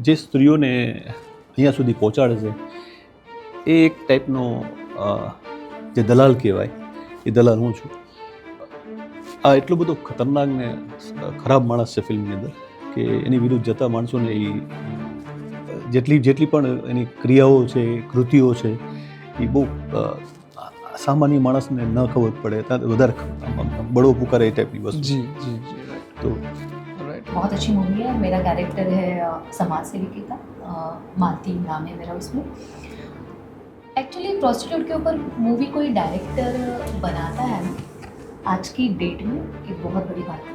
જે સ્ત્રીઓને અહીંયા સુધી પહોંચાડે છે એ એક ટાઈપનો જે દલાલ કહેવાય એ દલાલ હું છું. આ એટલો બધો ખતરનાક ને ખરાબ માણસ છે ફિલ્મની અંદર કે એની વિરુદ્ધ જતા માણસોને એ જેટલી પણ એની ક્રિયાઓ છે, કૃતિઓ છે એ બહુ સામાન્ય માણસને ન ખબર પડે ત્યાં વધારે બળો પુકારે એ टाइप की वस्तु. जी जी जी राइट तो राइट बहुत अच्छी मूवी है. मेरा कैरेक्टर है समाज सेविकी का, मालती नाम है मेरा उसमें. एक्चुअली प्रोस्टिट्यूट के ऊपर मूवी कोई डायरेक्टर बनाता है ना, आज की डेट में एक बहुत बड़ी बात है.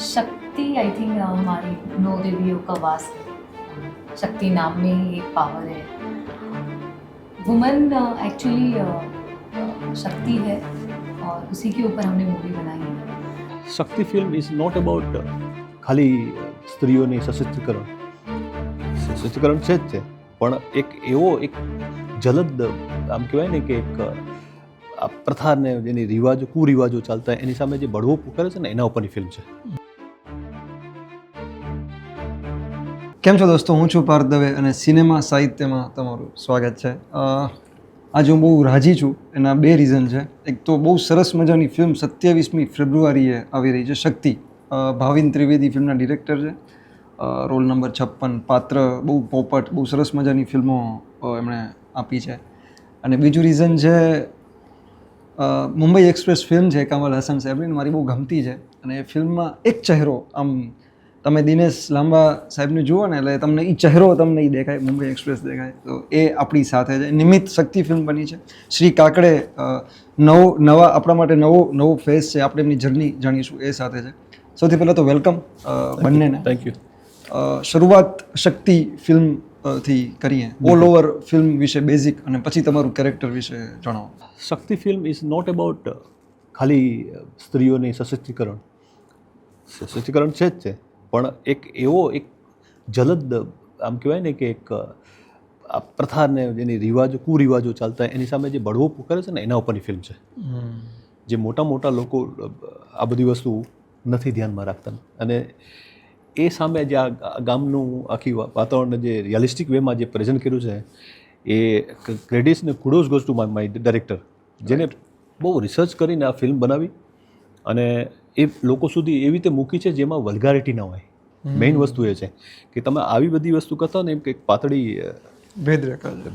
शक्ति आई थिंक हमारी 9 देवियों का वास है. शक्ति नाम में ही एक पावर है. वुमन एक्चुअली शक्ति है और उसी के ऊपर हमने मूवी बनाई है. શક્તિ ફિલ્મ ઇઝ નોટ અબાઉટ ખાલી સ્ત્રીઓની સશક્તિકરણ છે જ છે, પણ એક એવો એક જલદ આમ કહેવાય ને કે એક આ પ્રથાને જેની રિવાજો કુરિવાજો ચાલતા એની સામે જે બળવો પુકારે છે ને એના ઉપરની ફિલ્મ છે. કેમ છો દોસ્તો, હું છું પાર્થ દવે અને સિનેમા સાહિત્યમાં તમારું સ્વાગત છે. આજે હું બહુ રાજી છું. એના બે રીઝન છે. એક તો બહુ સરસ મજાની ફિલ્મ 27મી ફેબ્રુઆરીએ આવી રહી છે, શક્તિ. ભાવિન ત્રિવેદી ફિલ્મના ડિરેક્ટર છે. રોલ નંબર 56, પાત્ર બહુ પોપટ, બહુ સરસ મજાની ફિલ્મો એમણે આપી છે. અને બીજું રીઝન છે મુંબઈ એક્સપ્રેસ ફિલ્મ છે કમલ હસન સાહેબની, મારી બહુ ગમતી છે. અને એ ફિલ્મમાં એક ચહેરો, આમ તમે દિનેશ લાંબા સાહેબને જુઓ ને એટલે તમને એ ચહેરો તમને એ દેખાય, મુંબઈ એક્સપ્રેસ દેખાય. તો એ આપણી સાથે છે. નિમિત્ત શક્તિ ફિલ્મ બની છે. શ્રી કાકડે આપણા માટે નવો ફેસ છે. આપણે એમની જર્ની જાણીશું એ સાથે છે. સૌથી પહેલાં તો વેલકમ બંનેને. Thank you. શરૂઆત શક્તિ ફિલ્મ થી કરીએ. ઓલ ઓવર ફિલ્મ વિશે બેઝિક, અને પછી તમારું કેરેક્ટર વિશે જણાવો. શક્તિ ફિલ્મ ઇઝ નોટ અબાઉટ ખાલી સ્ત્રીઓની સશક્તિકરણ છે જ છે, પણ એક એવો એક જલદ આમ કહેવાય ને કે એક આ પ્રથાને જેની કુરિવાજો ચાલતા એની સામે જે બળવો પુકારે છે ને એના ઉપરની ફિલ્મ છે. જે મોટા લોકો આ બધી વસ્તુ નથી ધ્યાનમાં રાખતા, અને એ સામે જે આ ગામનું આખી વાતાવરણ જે રિયલિસ્ટિક વેમાં જે પ્રેઝન્ટ કર્યું છે એ ક્રેડિટ્સ ને કુડોઝ ગોઝ ટુ માય ડાયરેક્ટર, જેને બહુ રિસર્ચ કરીને આ ફિલ્મ બનાવી અને એ લોકો સુધી એવી રીતે મૂકી છે જેમાં વલ્ગારિટી ના હોય. મેઇન વસ્તુ એ છે કે તમે આવી બધી વસ્તુ કરતા ને એમ કે પાતળી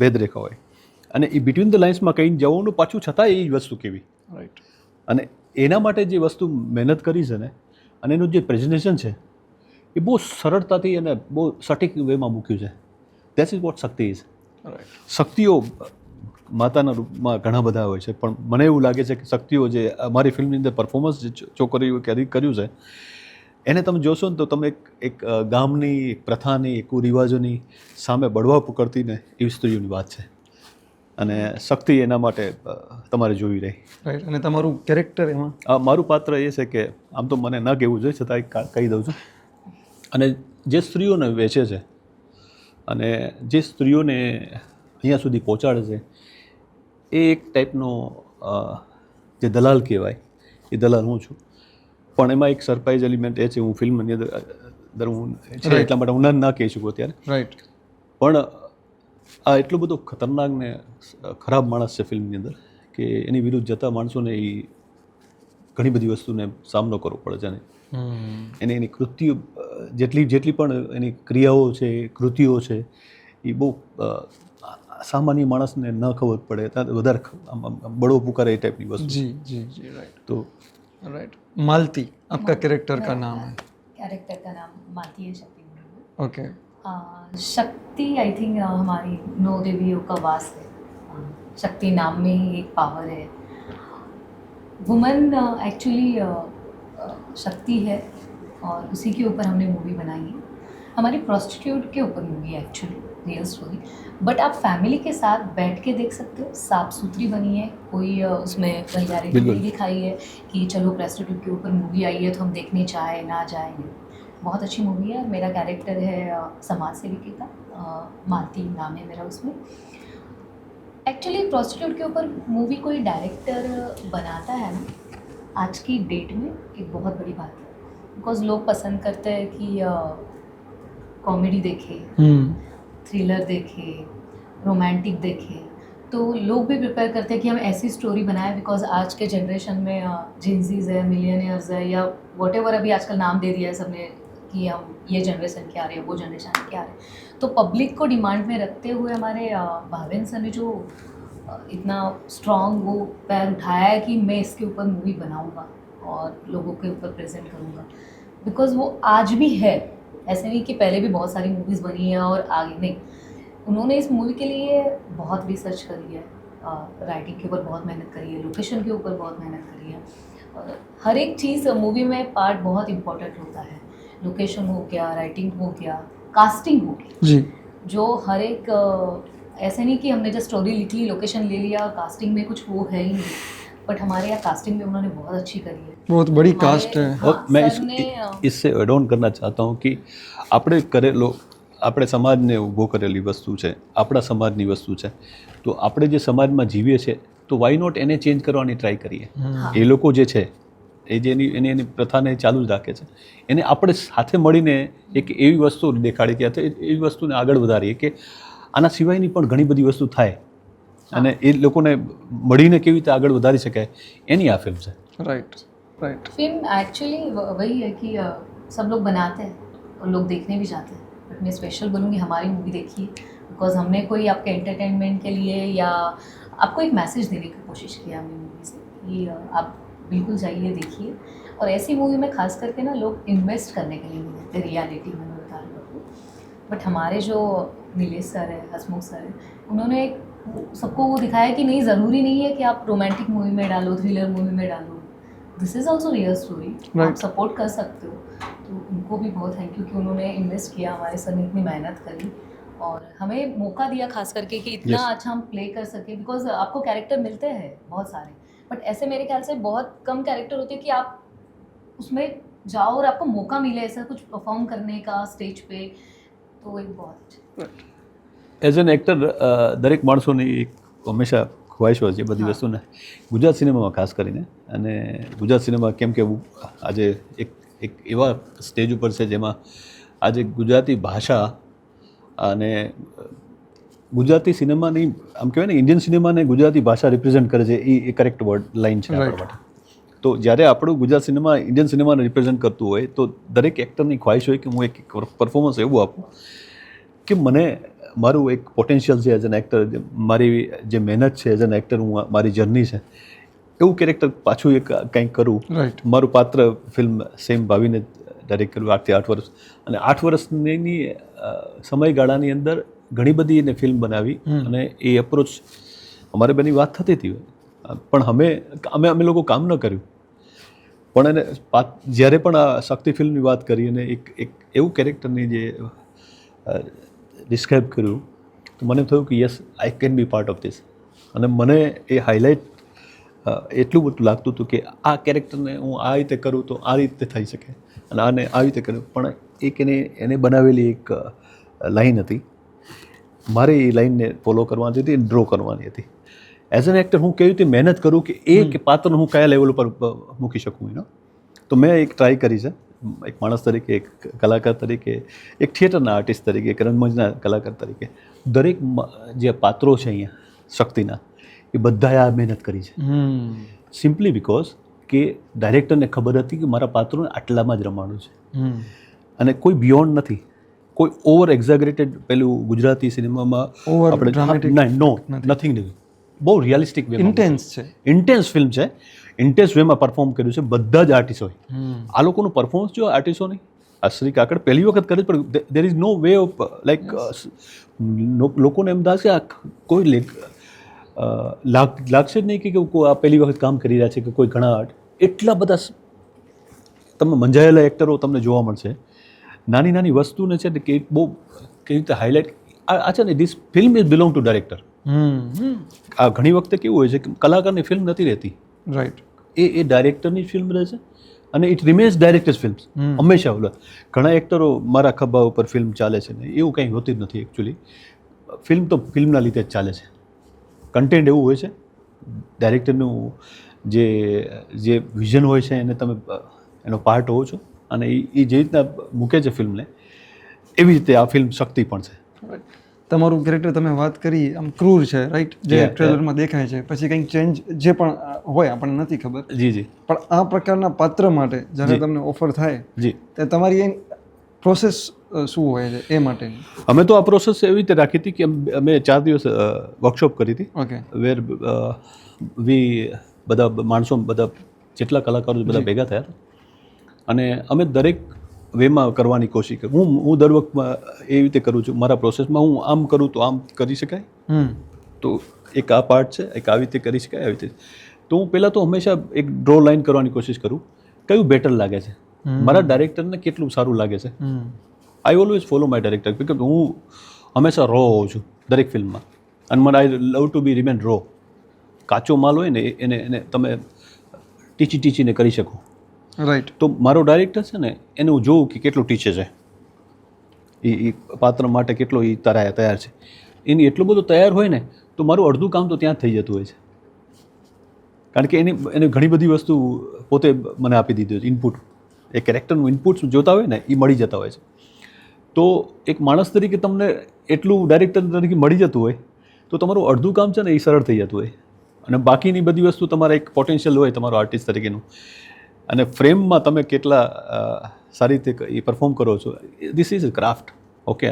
ભેદરેખા હોય, અને એ બિટવીન ધ લાઇન્સમાં કંઈ જવાનું પાછું છતાં એ વસ્તુ કેવી. રાઈટ. અને એના માટે જે વસ્તુ મહેનત કરી છે ને, અને એનું જે પ્રેઝન્ટેશન છે એ બહુ સરળતાથી અને બહુ સટીક વેમાં મૂક્યું છે. That's is what Shakti is. શક્તિઓ માતાના રૂપમાં ઘણા બધા હોય છે, પણ મને એવું લાગે છે કે શક્તિઓ જે અમારી ફિલ્મની અંદર પરફોર્મન્સ જે છોકરીઓ કર્યું છે એને તમે જોશો ને તો તમે એક ગામની, એક પ્રથાની, એક કુરિવાજોની સામે બળવા પુકરતી ને એવી સ્ત્રીઓની વાત છે, અને શક્તિ એના માટે તમારે જોવી રહી. રાઈટ. અને તમારું કેરેક્ટર એમાં? મારું પાત્ર એ છે કે આમ તો મને ન કહેવું જોઈએ, છતાં કહી દઉં છું. અને જે સ્ત્રીઓને વેચે છે અને જે સ્ત્રીઓને અહીંયા સુધી પહોંચાડે છે એ એક ટાઈપનો જે દલાલ કહેવાય એ દલાલ હું છું. પણ એમાં એક સરપ્રાઇઝ એલિમેન્ટ એ છે, હું ફિલ્મની અંદર હું છે એટલા માટે હું ના કહી શકું અત્યારે. રાઈટ. પણ આ એટલો બધો ખતરનાક ને ખરાબ માણસ છે ફિલ્મની અંદર કે એની વિરુદ્ધ જતા માણસોને એ ઘણી બધી વસ્તુને સામનો કરવો પડે છે. એને એની કૃતિઓ જેટલી પણ એની ક્રિયાઓ છે, કૃતિઓ છે એ બહુ સામાન્ય માણસને ન ખબર પડે ત્યાં વધારે બળો પુકારે એ टाइप की वस्तु. जी जी जी राइट. तो राइट. मालती आपका कैरेक्टर का नाम है? कैरेक्टर का नाम मालती है. शक्ति ओके. शक्ति आई थिंक हमारी 9 देवियों का वास है. शक्ति नाम में ही एक पावर है. वुमन एक्चुअली शक्ति है और उसी के ऊपर हमने मूवी बनाई है. हमारी प्रोस्टिट्यूट के ऊपर मूवी है एक्चुअली, रियल स्टोरी. बट आप फैमिली के साथ बैठ के देख सकते हो. साफ सुथरी बनी है, कोई उसमें वल्गैरिटी नहीं दिखाई है कि चलो प्रोस्टिट्यूट के ऊपर मूवी आई है तो हम देखने चाहे ना जाए. बहुत अच्छी मूवी है. मेरा कैरेक्टर है समाज सेविकी का, मालती नाम है मेरा उसमें. एक्चुअली प्रोस्टिट्यूट के ऊपर मूवी कोई डायरेक्टर बनाता है ना, आज की डेट में एक बहुत बड़ी बात है. बिकॉज लोग पसंद करते हैं कि कॉमेडी देखे, थ्रिलर देखे, रोमांटिक देखे, तो लोग भी प्रिपेयर करते हैं कि हम ऐसी स्टोरी बनाएं, बिकॉज आज के जनरेशन में जिनजीज है, मिलियनियर्स है, या वॉटेवर अभी आजकल नाम दे दिया है सबने कि हम ये जनरेशन के आ रहे हैं, वो जनरेशन के आ रहे हैं, तो पब्लिक को डिमांड में रखते हुए हमारे भावेन सर ने जो इतना स्ट्रॉन्ग वो पैर उठाया है कि मैं इसके ऊपर मूवी बनाऊंगा और लोगों के ऊपर प्रेजेंट करूंगा, बिकॉज वो आज भी है, ऐसे नहीं कि पहले भी बहुत सारी मूवीज़ बनी है और आगे नहीं। उन्होंने इस मूवी के लिए बहुत रिसर्च करी है, राइटिंग के ऊपर बहुत मेहनत करी है, लोकेशन के ऊपर बहुत मेहनत करी है, और हर एक चीज़ मूवी में पार्ट बहुत इम्पोर्टेंट होता है। लोकेशन हो गया, राइटिंग हो गया, कास्टिंग हो गई जी, जो हर एक ऐसे नहीं कि हमने जस्ट स्टोरी लिख ली, लोकेशन ले लिया, कास्टिंग में कुछ वो है ही नहीं, बट हमारे यहाँ कास्टिंग भी उन्होंने बहुत अच्छी करी है। बहुत बड़ी हमारे- कास्ट है। हाँ, और मैं सर ने, इससे એડ ઓન કરना चाहता हूँ कि આપણે કરેલો આપણે સમાજને ઊભો કરેલી વસ્તુ છે, આપણા સમાજની વસ્તુ છે, તો આપણે જે સમાજમાં જીવીએ છીએ તો વાય નોટ એને ચેન્જ કરવાની ટ્રાય કરીએ. હા. એ લોકો જે છે એ જે એની પ્રથાને ચાલુ જ રાખે છે, એને આપણે સાથે મળીને એક એવી વસ્તુ દેખાડી કે અથવા એવી વસ્તુને આગળ વધારીએ કે આના સિવાયની પણ ઘણી બધી વસ્તુ થાય અને એ લોકોને મળીને કેવી રીતે આગળ વધારી શકાય એની આ ફિલ્મ છે. राइट राइट फिल्म एक्चुअली वही है कि सब लोग बनाते हैं और लोग देखने भी जाते हैं, बट मैं स्पेशल बोलूँगी हमारी मूवी देखिए, बिकॉज हमने कोई आपके एंटरटेनमेंट के लिए या आपको एक मैसेज देने की कोशिश किया हमने मूवी से कि आप बिल्कुल जाइए देखिए, और ऐसी मूवी में खास करके ना लोग इन्वेस्ट करने के लिए नहीं देते रियलिटी में, मैं बता रही हूँ आपको, बट हमारे जो नीलेश सर है, हसमुख सर है, उन्होंने सबको वो दिखाया कि नहीं, ज़रूरी नहीं है कि आप रोमांटिक मूवी में डालो, थ्रिलर मूवी में डालो, this is also real story, आप Right. सपोर्ट कर सकते हो। तो उनको भी बहुत थैंक यू कि उन्होंने इन्वेस्ट किया, हमारे सर ने इतनी मेहनत करी और हमें मौका दिया खास करके कि इतना Yes. अच्छा हम प्ले कर सके, बिकॉज आपको कैरेक्टर मिलते हैं बहुत सारे, बट ऐसे मेरे ख्याल से बहुत कम कैरेक्टर होते हैं कि आप उसमें जाओ और आपको मौका मिले ऐसा कुछ परफॉर्म करने का स्टेज पे, तो एक बहुत એઝ એન એક્ટર દરેક માણસોની એક હંમેશા ખ્વાહિશ હોય છે બધી હા. વસ્તુને, ગુજરાત સિનેમામાં ખાસ કરીને. અને ગુજરાત સિનેમા કેમ કે આજે એક એક એવા સ્ટેજ ઉપર છે જેમાં આજે ગુજરાતી ભાષા અને ગુજરાતી સિનેમાની આમ કહેવાય ને ઇન્ડિયન સિનેમાને ગુજરાતી ભાષા રિપ્રેઝેન્ટ કરે છે, એ કરેક્ટ વર્ડ લાઈન છે આપણા Right. માટે. તો જ્યારે આપણું ગુજરાત સિનેમા ઇન્ડિયન સિનેમાને રિપ્રેઝેન્ટ કરતું હોય તો દરેક એક્ટરની ખ્વાહિશ હોય કે હું એક પરફોર્મન્સ એવું આપું કે મને મારું એક પોટેન્શિયલ છે એઝ એન એક્ટર, મારી જે મહેનત છે એઝ એન એક્ટર, હું મારી જર્ની છે, એવું કેરેક્ટર પાછું એક કંઈક કરું. રાઈટ મારું પાત્ર ફિલ્મ સેમ ભાવીને ડાયરેક્ટ કર્યું 8 થી 8 વર્ષ, અને 8 વર્ષની સમયગાળાની અંદર ઘણી બધી એને ફિલ્મ બનાવી અને એ એપ્રોચ અમારે બેની વાત થતી હતી, પણ અમે લોકો કામ ન કર્યું. પણ એને જ્યારે પણ આ શક્તિ ફિલ્મની વાત કરી અને એક એવું કેરેક્ટરની જે ડિસ્ક્રાઇબ કર્યું તો મને થયું કે yes I can be part of this, અને મને એ હાઇલાઇટ એટલું બધું લાગતું હતું કે આ કેરેક્ટરને હું આ રીતે કરું તો આ રીતે થઈ શકે, અને આને આવી રીતે કર્યું. પણ એક એને બનાવેલી એક લાઈન હતી, મારે એ લાઈનને ફોલો કરવાની હતી, ડ્રો કરવાની હતી. એઝ એન એક્ટર હું કેવી રીતે મહેનત કરું કે કે પાત્રને હું કયા લેવલ ઉપર મૂકી શકું એનો. તો મેં એક ટ્રાય કરી છે, એક માણસ તરીકે, એક કલાકાર તરીકે, એક થિયેટરના આર્ટિસ્ટ તરીકે, એક રંગમંચના કલાકાર તરીકે, દરેક જે પાત્રો છે અહીંયા શક્તિના, એ બધાએ આ મહેનત કરી છે. સિમ્પલી બિકોઝ કે ડાયરેક્ટરને ખબર હતી કે મારા પાત્રોને આટલામાં જ રમાડું છે, અને કોઈ બિયોન્ડ નથી, કોઈ ઓવર એક્ઝાગરેટેડ પેલું ગુજરાતી સિનેમામાં Over dramatic નો નથિંગ નહીં, બહુ રિયલિસ્ટિક વે, ઇન્ટેન્સ છે. ઇન્ટેન્સ ફિલ્મ છે, ઇન્ટેન્સ વેમાં પરફોર્મ કર્યું છે બધા જ આર્ટિસ્ટોએ. આ લોકોનું પરફોર્મન્સ જો આર્ટિસ્ટોની, આ શ્રી કાકડ પહેલી વખત કરે, પણ there is no way of like લોકોને એમ થશે આ કોઈ લાગશે જ નહીં કે આ પહેલી વખત કામ કરી રહ્યા છે કે કોઈ ઘણા એટલા બધા તમે મંજાયેલા એક્ટરો તમને જોવા મળશે. નાની નાની વસ્તુને છે ને કે બહુ કેવી રીતે હાઇલાઇટ આ છે ને, this film is belong to director. આ ઘણી વખતે કેવું હોય છે કે કલાકારની ફિલ્મ નથી રહેતી, રાઈટ એ ડાયરેક્ટરની ફિલ્મ રહે છે, અને ઇટ રિમેન્સ ડાયરેક્ટર્સ ફિલ્મ્સ હંમેશા. ઓલા ઘણા એક્ટરો મારા ખભા ઉપર ફિલ્મ ચાલે છે ને એવું કંઈ હોતી જ નથી એકચ્યુઅલી. ફિલ્મ તો ફિલ્મના લીધે જ ચાલે છે, કન્ટેન્ટ એવું હોય છે, ડાયરેક્ટરનું જે વિઝન હોય છે એને તમે એનો પાર્ટ હોવો છો, અને એ જે રીતના મૂકે છે ફિલ્મને એવી રીતે આ ફિલ્મ શક્તિ પણ છે. તમારું કેરેક્ટર તમે વાત કરી આમ ક્રૂર છે રાઈટ, જે Yeah, ટ્રેલરમાં દેખાય છે, પછી કંઈક ચેન્જ જે પણ હોય આપણને નથી ખબર, જી જી પણ આ પ્રકારના પાત્ર માટે જ્યારે જી. તમને ઓફર થાય જી તે તમારી એ પ્રોસેસ શું હોય છે એ માટેની? અમે તો આ પ્રોસેસ એવી રીતે રાખી હતી કે અમે 4 દિવસ વર્કશોપ કરી હતી, ઓકે, વેર વી બધા માણસો, બધા જેટલા કલાકારો બધા ભેગા થયા અને અમે દરેક વેમાં કરવાની કોશિશ કરી. હું દર વખતમાં એવી રીતે કરું છું મારા પ્રોસેસમાં. હું આમ કરું તો આમ કરી શકાય, તો એક આ પાર્ટ છે, એક આવી રીતે કરી શકાય, આવી રીતે. તો હું પહેલાં તો હંમેશા એક ડ્રો લાઇન કરવાની કોશિશ કરું, કયું બેટર લાગે છે, મારા ડાયરેક્ટરને કેટલું સારું લાગે છે. I always follow my director, because હું હંમેશા રો હોઉં છું દરેક ફિલ્મમાં, અને મને I love to be remain raw. કાચો માલ હોય ને એને તમે ટીચીને કરી શકો. રાઈટ. તો મારો ડાયરેક્ટર છે ને, એને હું જોઉં કે કેટલું ટીચે છે, એ પાત્ર માટે કેટલો એ તૈયાર છે. એની એટલું બધું તૈયાર હોય ને તો મારું અડધું કામ તો ત્યાં જ થઈ જતું હોય છે, કારણ કે એને ઘણી બધી વસ્તુ પોતે મને આપી દીધી છે, ઇનપુટ. એ કેરેક્ટરનું ઇનપુટ્સ જોતા હોય ને એ મળી જતા હોય છે. તો એક માણસ તરીકે તમને એટલું ડાયરેક્ટર તરીકે મળી જતું હોય તો તમારું અડધું કામ છે ને એ સરળ થઈ જતું હોય, અને બાકીની બધી વસ્તુ તમારા એક પોટેન્શિયલ હોય તમારો આર્ટિસ્ટ તરીકેનું, અને ફ્રેમમાં તમે કેટલા સારી રીતે એ પરફોર્મ કરો છો. This is a craft. Okay,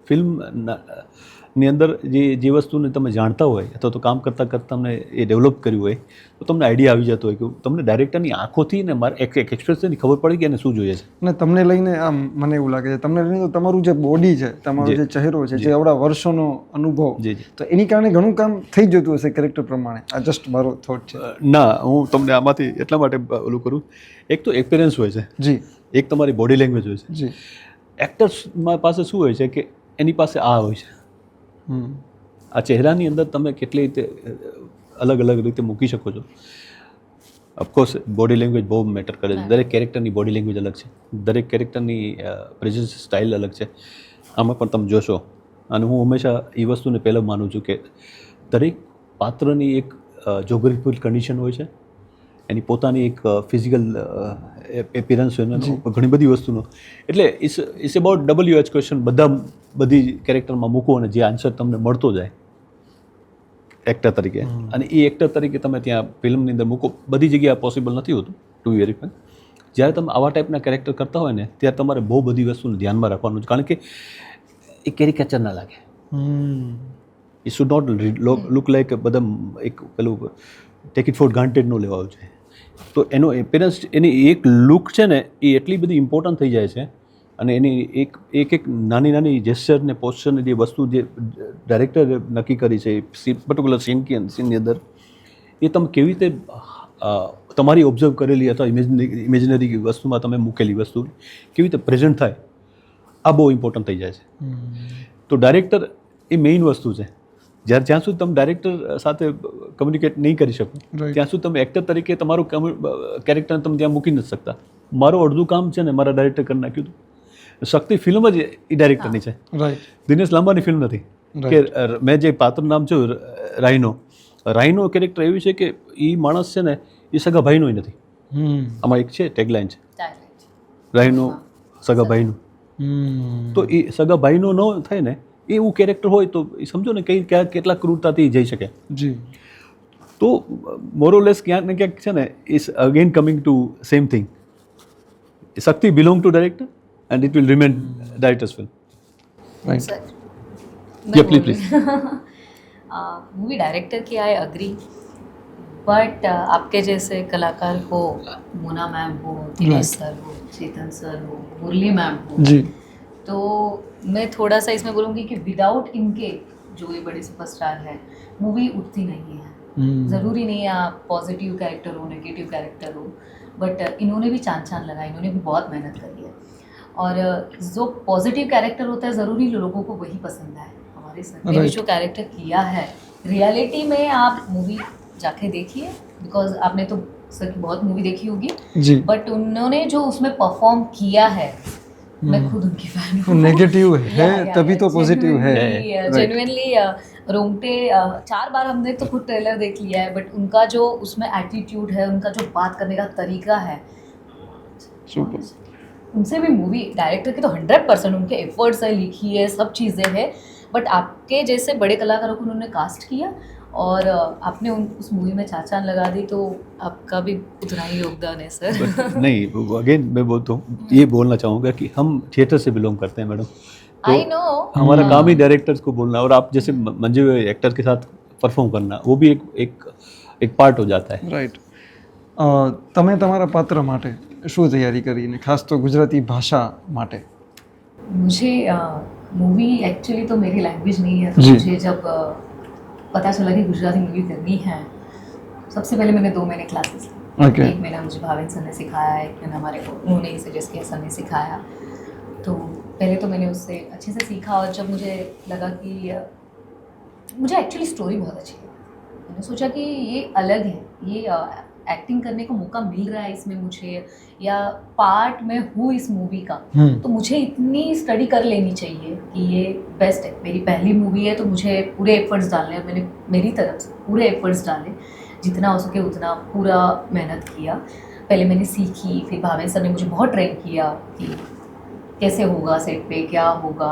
ફિલ્મની અંદર જે વસ્તુને તમે જાણતા હોય અથવા તો કામ કરતાં તમને એ ડેવલપ કર્યું હોય તો તમને આઈડિયા આવી જતો હોય કે તમને ડાયરેક્ટરની આંખોથી ને મારે એક એક્સપ્રેશનથી ખબર પડી કે એને શું જોઈએ છે. અને તમને લઈને આમ મને એવું લાગે છે, તમને લઈને તો તમારું જે બોડી છે, તમારો જે ચહેરો છે, જે આવડા વર્ષોનો અનુભવ, જી જી. તો એની કારણે ઘણું કામ થઈ જતું હશે કેરેક્ટર પ્રમાણે. આ જસ્ટ મારો થોટ છે. ના, હું તમને આમાંથી એટલા માટે ઓલું કરું, એક તો એક્સપિરિયન્સ હોય છે, જી એક તમારી બોડી લેંગ્વેજ હોય છે. જી. એક્ટર્સ પાસે શું હોય છે કે એની પાસે આ હોય છે, આ ચહેરાની અંદર તમે કેટલી રીતે અલગ અલગ રીતે મૂકી શકો છો. ઓફકોર્સ બોડી લેંગ્વેજ બહુ મેટર કરે છે. દરેક કેરેક્ટરની બોડી લેંગ્વેજ અલગ છે, દરેક કેરેક્ટરની પ્રેઝન્સ સ્ટાઇલ અલગ છે. આમાં પણ તમે જોશો, અને હું હંમેશા એ વસ્તુને પહેલાં માનું છું કે દરેક પાત્રની એક જોગ્રાફિકલ કન્ડિશન હોય છે, એની પોતાની એક ફિઝિકલ એપિયરન્સ હોય ને, ઘણી બધી વસ્તુનો. એટલે ઇટ્સ અબાઉટ WH ક્વેશ્ચન બધી કેરેક્ટરમાં મૂકો અને જે આન્સર તમને મળતો જાય એક્ટર તરીકે, અને એ એક્ટર તરીકે તમે ત્યાં ફિલ્મની અંદર મૂકો. બધી જગ્યાએ પોસિબલ નથી હોતું, ટુ બી વેરી ફ્રેન્ક. જ્યારે તમે આવા ટાઈપના કેરેક્ટર કરતા હોય ને ત્યારે તમારે બહુ બધી વસ્તુને ધ્યાનમાં રાખવાનું છે, કારણ કે એ કેરિકેચર ના લાગે. એ શુડ નોટ લુક લાઈક બધા એક પેલું ટેક ઇટ ફોર ગ્રાન્ટેડ ન લેવા જોઈએ. તો એનો એપિયરન્સ, એની એક લુક છે ને એ એટલી બધી ઇમ્પોર્ટન્ટ થઈ જાય છે, અને એની એક નાની જેસ્ચર ને પોસ્ચર ને જે વસ્તુ જે ડાયરેક્ટર નક્કી કરી છે પર્ટિક્યુલર સીનની અંદર, એ તમે કેવી રીતે તમારી ઓબ્ઝર્વ કરેલી અથવા ઇમેજનરી વસ્તુમાં તમે મૂકેલી વસ્તુ કેવી રીતે પ્રેઝન્ટ થાય, આ બહુ ઇમ્પોર્ટન્ટ થઈ જાય છે. તો ડાયરેક્ટર એ મેઇન વસ્તુ છે. જ્યાં સુધી તમે ડાયરેક્ટર સાથે કમ્યુનિકેટ નહીં કરી શકો ત્યાં સુધી તમે એક્ટર તરીકે તમારું કેરેક્ટરને તમે ત્યાં મૂકી નથી શકતા. મારું અડધું કામ છે ને મારા ડાયરેક્ટર કરી નાખ્યું હતું. શક્તિ ફિલ્મ જ એ ડાયરેક્ટરની છે, દિનેશ લાંબાની ફિલ્મ નથી. કે મેં જે પાત્ર નામ છે રાઈનો કેરેક્ટર એવી છે કે એ માણસ છે ને એ સગા ભાઈનો નથી. આમાં એક છે ટેગલાઇન છે, રાઈનો સગા ભાઈનું. તો એ સગા ભાઈનો ન થાય ને એવું કેરેક્ટર હોય તો એ સમજો ને કેટલા ક્રૂરતાથી જઈ શકે. જી. તો મોરોલેસ ક્યાંક ને ક્યાંક છે ને is again coming to same thing. Shakti belong to director and it will remain director's film. Right. Sir, Yeah, please. Movie director की आई अग्री, बट आपके जैसे कलाकार हो, मोना मैम हो, दिनेश सर हो, चेतन सर हो, मुरली मैम हो, जी, तो मैं थोड़ा सा इसमें बोलूँगी कि विदाउट इनके जो ये बड़े सुपरस्टार हैं मूवी उठती नहीं है. ज़रूरी नहीं है आप पॉजिटिव कैरेक्टर हो, नेगेटिव कैरेक्टर हो, बट इन्होंने भी चांद लगाया, इन्होंने भी बहुत मेहनत करी है. और जो पॉजिटिव कैरेक्टर होता है ज़रूरी लोगों को वही पसंद है. हमारे सर ने भी जो कैरेक्टर किया है रियलिटी में, आप मूवी जाके देखिए, बिकॉज आपने तो सर की बहुत मूवी देखी होगी जी, बट उन्होंने जो उसमें परफॉर्म किया है, मैं खुद उनकी फैन हूँ. नेगेटिव है तभी तो पॉजिटिव है. जेन्युइनली रोंगटे 4 बार हमने तो खुद ट्रेलर देख लिया है, बट उनका जो उसमें एटीट्यूड है, उनका जो बात करने का तरीका है, सुपर. उनसे भी मूवी डायरेक्टर की तो 100% उनके एफर्ट्स है, लिखी है, सब चीज़ें हैं, बट आपके जैसे बड़े कलाकारों को उन्होंने कास्ट किया और आपने उस मूवी में चाचान लगा दी, तो आपका भी उतना ही योगदान है सर। But नहीं, अगेन मैं बोलता हूँ, ये बोलना चाहूँगा कि हम थिएटर से बिलोंग करते हैं मैडम, आई नो, हमारा काम ही डायरेक्टर्स को बोलना, और आप जैसे मंजे हुए एक्टर के साथ परफॉर्म करना, वो भी एक पार्ट हो जाता है. રાઈટ. તમે તમારા પાત્ર માટે શું તૈયારી કરી ને ખાસ તો ગુજરાતી ભાષા માટે? मुझे मूवी एक्चुअली तो मेरी लैंग्वेज नहीं है, तो जी। मुझे जब पता चला कि गुजराती मूवी करनी है, सबसे पहले मैंने 2 महीने क्लासेस ली. Okay. एक महीना मुझे भावेन सर ने सिखाया, एक महीना हमारे को उन्होंने ही सजेस्ट किया, सर ने सिखाया. तो पहले तो मैंने उससे अच्छे से सीखा, और जब मुझे लगा कि मुझे एक्चुअली स्टोरी बहुत अच्छी है, मैंने सोचा कि ये अलग है, ये एक्टिंग करने को मौका मिल रहा है इसमें मुझे, या पार्ट में हूँ इस मूवी का, तो मुझे इतनी स्टडी कर लेनी चाहिए कि ये बेस्ट है, मेरी पहली मूवी है, तो मुझे पूरे एफर्ट्स डालने हैं. मैंने मेरी तरफ से पूरे एफर्ट्स डाले, जितना हो सके उतना पूरा मेहनत किया. पहले मैंने सीखी, फिर भावेन सर ने मुझे बहुत ट्रेन किया कि कैसे होगा सेट पे, क्या होगा.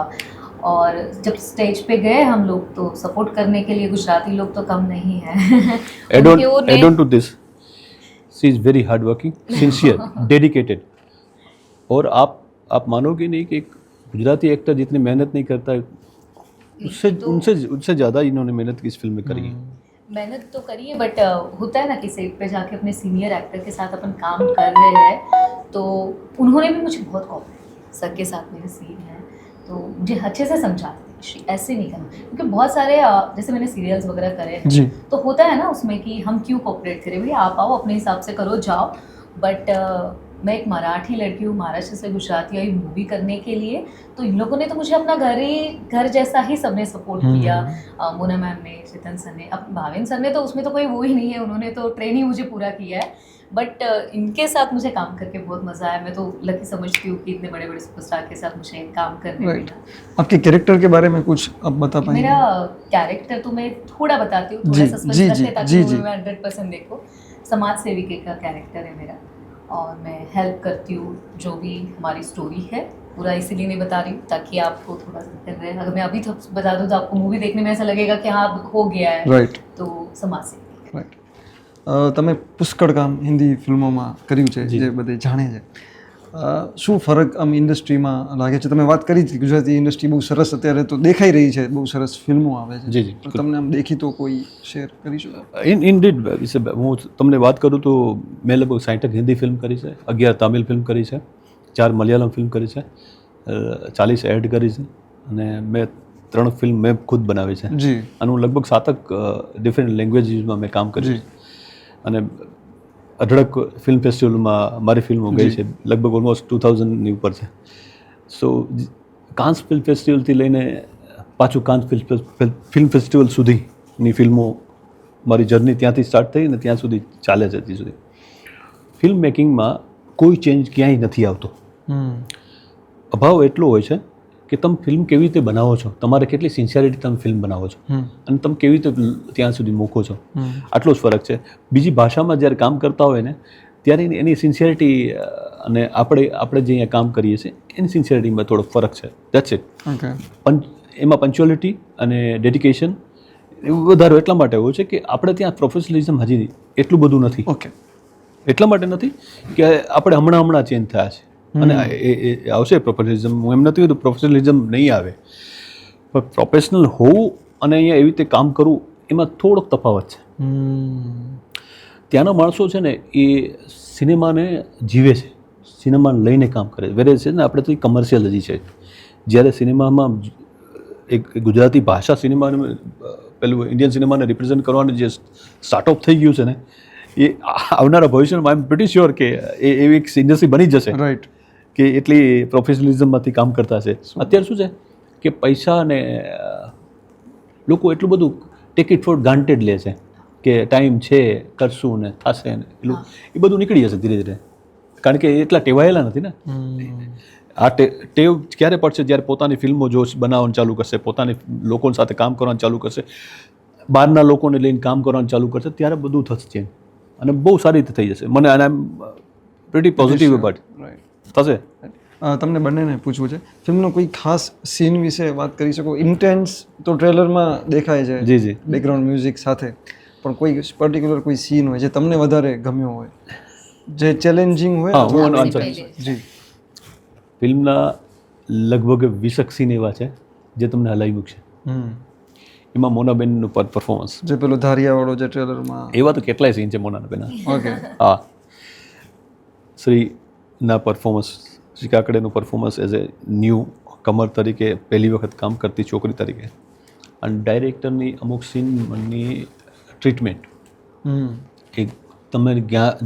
और जब स्टेज पे गए हम लोग, तो सपोर्ट करने के लिए गुजराती लोग तो कम नहीं है. Add on to this, she is very hardworking, sincere, dedicated. और आप मानोगे नहीं कि एक गुजराती एक्टर जितनी मेहनत नहीं करता है, उनसे ज़्यादा इन्होंने मेहनत की इस फिल्म में करी है. मेहनत तो करी है, बट होता है ना कि सेट पे जाके अपने सीनियर एक्टर के साथ अपन काम कर रहे हैं, तो उन्होंने भी मुझे बहुत कॉपरेट किया. सर के साथ मेरे सीन है, तो मुझे अच्छे से समझाते थे ऐसे नहीं करना, क्योंकि बहुत सारे जैसे मैंने सीरियल्स वगैरह करे हैं, जी. तो होता है ना उसमें कि हम क्यों कॉपरेट करें, भैया आप आओ अपने हिसाब से करो जाओ. बट मैं एक मराठी लड़की हूँ, महाराष्ट्र से गुजराती आई मूवी करने के लिए, तो इन लोगों ने तो मुझे अपना घर जैसा ही सबने सपोर्ट किया. मोना मैम ने, चेतन सर ने, अब भावेन सर ने तो उसमें तो कोई वो ही नहीं है, उन्होंने तो ट्रेन ही मुझे पूरा किया है. बट इनके साथ मुझे काम करके बहुत मज़ा आया. मैं तो लकी समझती हूँ कि इतने बड़े बड़े सुपरस्टार के साथ मुझे काम करने राइट. मिला. आपके कैरेक्टर के बारे में कुछ आप बता पाएंगे? मेरा कैरेक्टर तो मैं थोड़ा बताती हूँ, जी, थोड़ा सस्पेंस जी, रखे जी, ताकि जी, मूवी जी. में 100% देखो. समाज सेविका का कैरेक्टर है मेरा, और मैं हेल्प करती हूँ जो भी हमारी स्टोरी है. पूरा इसीलिए नहीं बता रही हूँ ताकि आपको थोड़ा कर रहे हैं, अगर मैं अभी तो बता दूँ तो आपको मूवी देखने में ऐसा लगेगा कि हाँ हो गया है. રાઈટ. तो समाज सेविका. રાઈટ. તમે પુષ્કળ કામ હિન્દી ફિલ્મોમાં કર્યું છે, જી. જે બધે જાણે છે. શું ફરક આમ ઇન્ડસ્ટ્રીમાં લાગે છે? તમે વાત કરી હતી ગુજરાતી ઇન્ડસ્ટ્રી બહુ સરસ અત્યારે તો દેખાઈ રહી છે, બહુ સરસ ફિલ્મો આવે છે. જી, જી. તો તમને આમ દેખી તો કોઈ શેર કરીશું? ઇનડીડ હું તમને વાત કરું તો મેં લગભગ 60 હિન્દી ફિલ્મ કરી છે, 11 તમિલ ફિલ્મ કરી છે, 4 મલયાલમ ફિલ્મ કરી છે, 40 એડ કરી છે, અને મેં 3 ફિલ્મ મેં ખુદ બનાવી છે, જી. અને હું લગભગ 7 ડિફરન્ટ લેંગ્વેજીસમાં મેં કામ કર્યું છે, અને 18 ફિલ્મ ફેસ્ટિવલમાં મારી ફિલ્મો ગઈ છે, લગભગ ઓલમોસ્ટ 2000ની ઉપર છે. સો કાન્સ ફિલ્મ ફેસ્ટિવલથી લઈને પાછું કાન્સ ફિલ્મ ફેસ્ટિવલ સુધીની ફિલ્મો, મારી જર્ની ત્યાંથી સ્ટાર્ટ થઈ ને ત્યાં સુધી ચાલે છે. હજી સુધી ફિલ્મ મેકિંગમાં કોઈ ચેન્જ ક્યાંય નથી આવતો. અભાવ એટલો હોય છે કે તમે ફિલ્મ કેવી રીતે બનાવો છો, તમારે કેટલી સિન્સિયરિટી તમે ફિલ્મ બનાવો છો, અને તમે કેવી રીતે ત્યાં સુધી મૂકો છો, આટલો જ ફરક છે. બીજી ભાષામાં જ્યારે કામ કરતા હોય ને ત્યારે એની સિન્સિયરિટી અને આપણે જે અહીંયા કામ કરીએ છીએ એની સિન્સિયરિટીમાં થોડો ફરક છે. That's it. ઓકે. એમાં પંચ્યુઅલિટી અને ડેડિકેશન વધારે એટલા માટે હોય છે કે આપણે ત્યાં પ્રોફેશનલિઝમ હજી એટલું બધું નથી. ઓકે. એટલા માટે નથી કે આપણે હમણાં ચેન્જ થયા છે, અને એ આવશે પ્રોફેશનલિઝમ. હું એમ નથી કહેતું પ્રોફેશનલિઝમ નહીં આવે, પણ પ્રોફેશનલ હોવું અને અહીંયા એવી રીતે કામ કરવું એમાં થોડોક તફાવત છે. ત્યાંના માણસો છે ને એ સિનેમાને જીવે છે, સિનેમાને લઈને કામ કરે છે. વેરે છે ને આપણે તો કમર્શિયલ હજી છે. જ્યારે સિનેમામાં એક ગુજરાતી ભાષા સિનેમાને પેલું ઇન્ડિયન સિનેમાને રિપ્રેઝેન્ટ કરવાનું જે સ્ટાર્ટઅપ થઈ ગયું છે ને, એ આવનારા ભવિષ્યમાં આઈ એમ પ્રિટી શ્યોર કે એવી એક ઇન્ડસ્ટ્રી બની જશે. રાઈટ. કે એટલી પ્રોફેશનલિઝમમાંથી કામ કરતા છે. અત્યારે શું છે કે પૈસા ને લોકો એટલું બધું ટેક ઇટ ફોર ગ્રાન્ટેડ લે છે કે ટાઈમ છે, કરશું ને થશે ને, એટલું એ બધું નીકળી જશે ધીરે ધીરે, કારણ કે એટલા ટેવાયેલા નથી ને. આ ટેવ ક્યારે પડશે? જ્યારે પોતાની ફિલ્મો જો બનાવવાનું ચાલુ કરશે, પોતાની લોકો સાથે કામ કરવાનું ચાલુ કરશે, બહારના લોકોને લઈને કામ કરવાનું ચાલુ કરશે, ત્યારે બધું થશે ચેન્જ, અને બહુ સારી રીતે થઈ જશે. મને આઈ એમ પ્રિટી પોઝિટિવ અબાઉટ થશે. તમને બંનેને પૂછવું છે, ફિલ્મનો કોઈ ખાસ સીન વિશે વાત કરી શકો? ઇન્ટેન્સ તો ટ્રેલરમાં દેખાય છે, જી જી. બેકગ્રાઉન્ડ મ્યુઝિક સાથે, પણ કોઈ પર્ટિક્યુલર કોઈ સીન હોય જે તમને વધારે ગમ્યો હોય, જે ચેલેન્જિંગ હોય? હા, હું આનો આપણે આન્સર પહેલે. જી. ફિલ્મના લગભગ 20 સીન એવા છે જે તમને હલાવી મૂકશે. એમાં મોનાબેનનું પરફોર્મન્સ, જે પેલો ધારિયાવાળો જે ટ્રેલરમાં. એવા તો કેટલાય સીન છે મોનાના બેના. ઓકે. હા, શ્રીના પરફોર્મન્સ, શ્રી કાકડેનું performance as a newcomer તરીકે, પહેલી વખત કામ કરતી છોકરી તરીકે, અને ડાયરેક્ટરની અમુક સીનની ટ્રીટમેન્ટ, એ તમે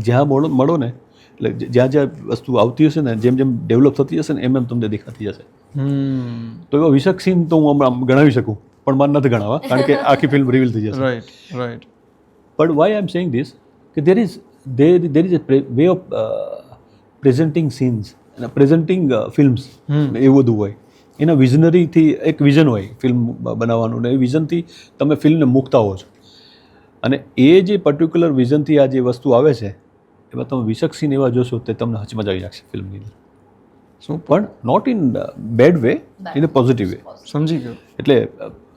જ્યાં મળો ને, એટલે જ્યાં જ્યાં વસ્તુ આવતી હશે ને, જેમ જેમ ડેવલપ થતી હશે ને, એમ એમ તમને દેખાતી જશે. તો એવા 20 સીન તો હું હમણાં ગણાવી શકું, પણ મારે નથી ગણાવવા, કારણ કે આખી ફિલ્મ રિવીલ થઈ જશે. Right right. But why I am saying this, કે there is a way of presenting scenes અને પ્રેઝન્ટિંગ ફિલ્મ્સ, એવું બધું હોય. એના વિઝનરીથી એક વિઝન હોય ફિલ્મ બનાવવાનું, ને એ વિઝનથી તમે ફિલ્મને મૂકતા હો છો, અને એ જે પર્ટિક્યુલર વિઝનથી આ જે વસ્તુ આવે છે, એમાં તમે 20 સીન એવા જોશો તે તમને હચમચાવી આવી નાખશે ફિલ્મની અંદર. પણ not in bad way, in a positive way. સમજી ગયો. એટલે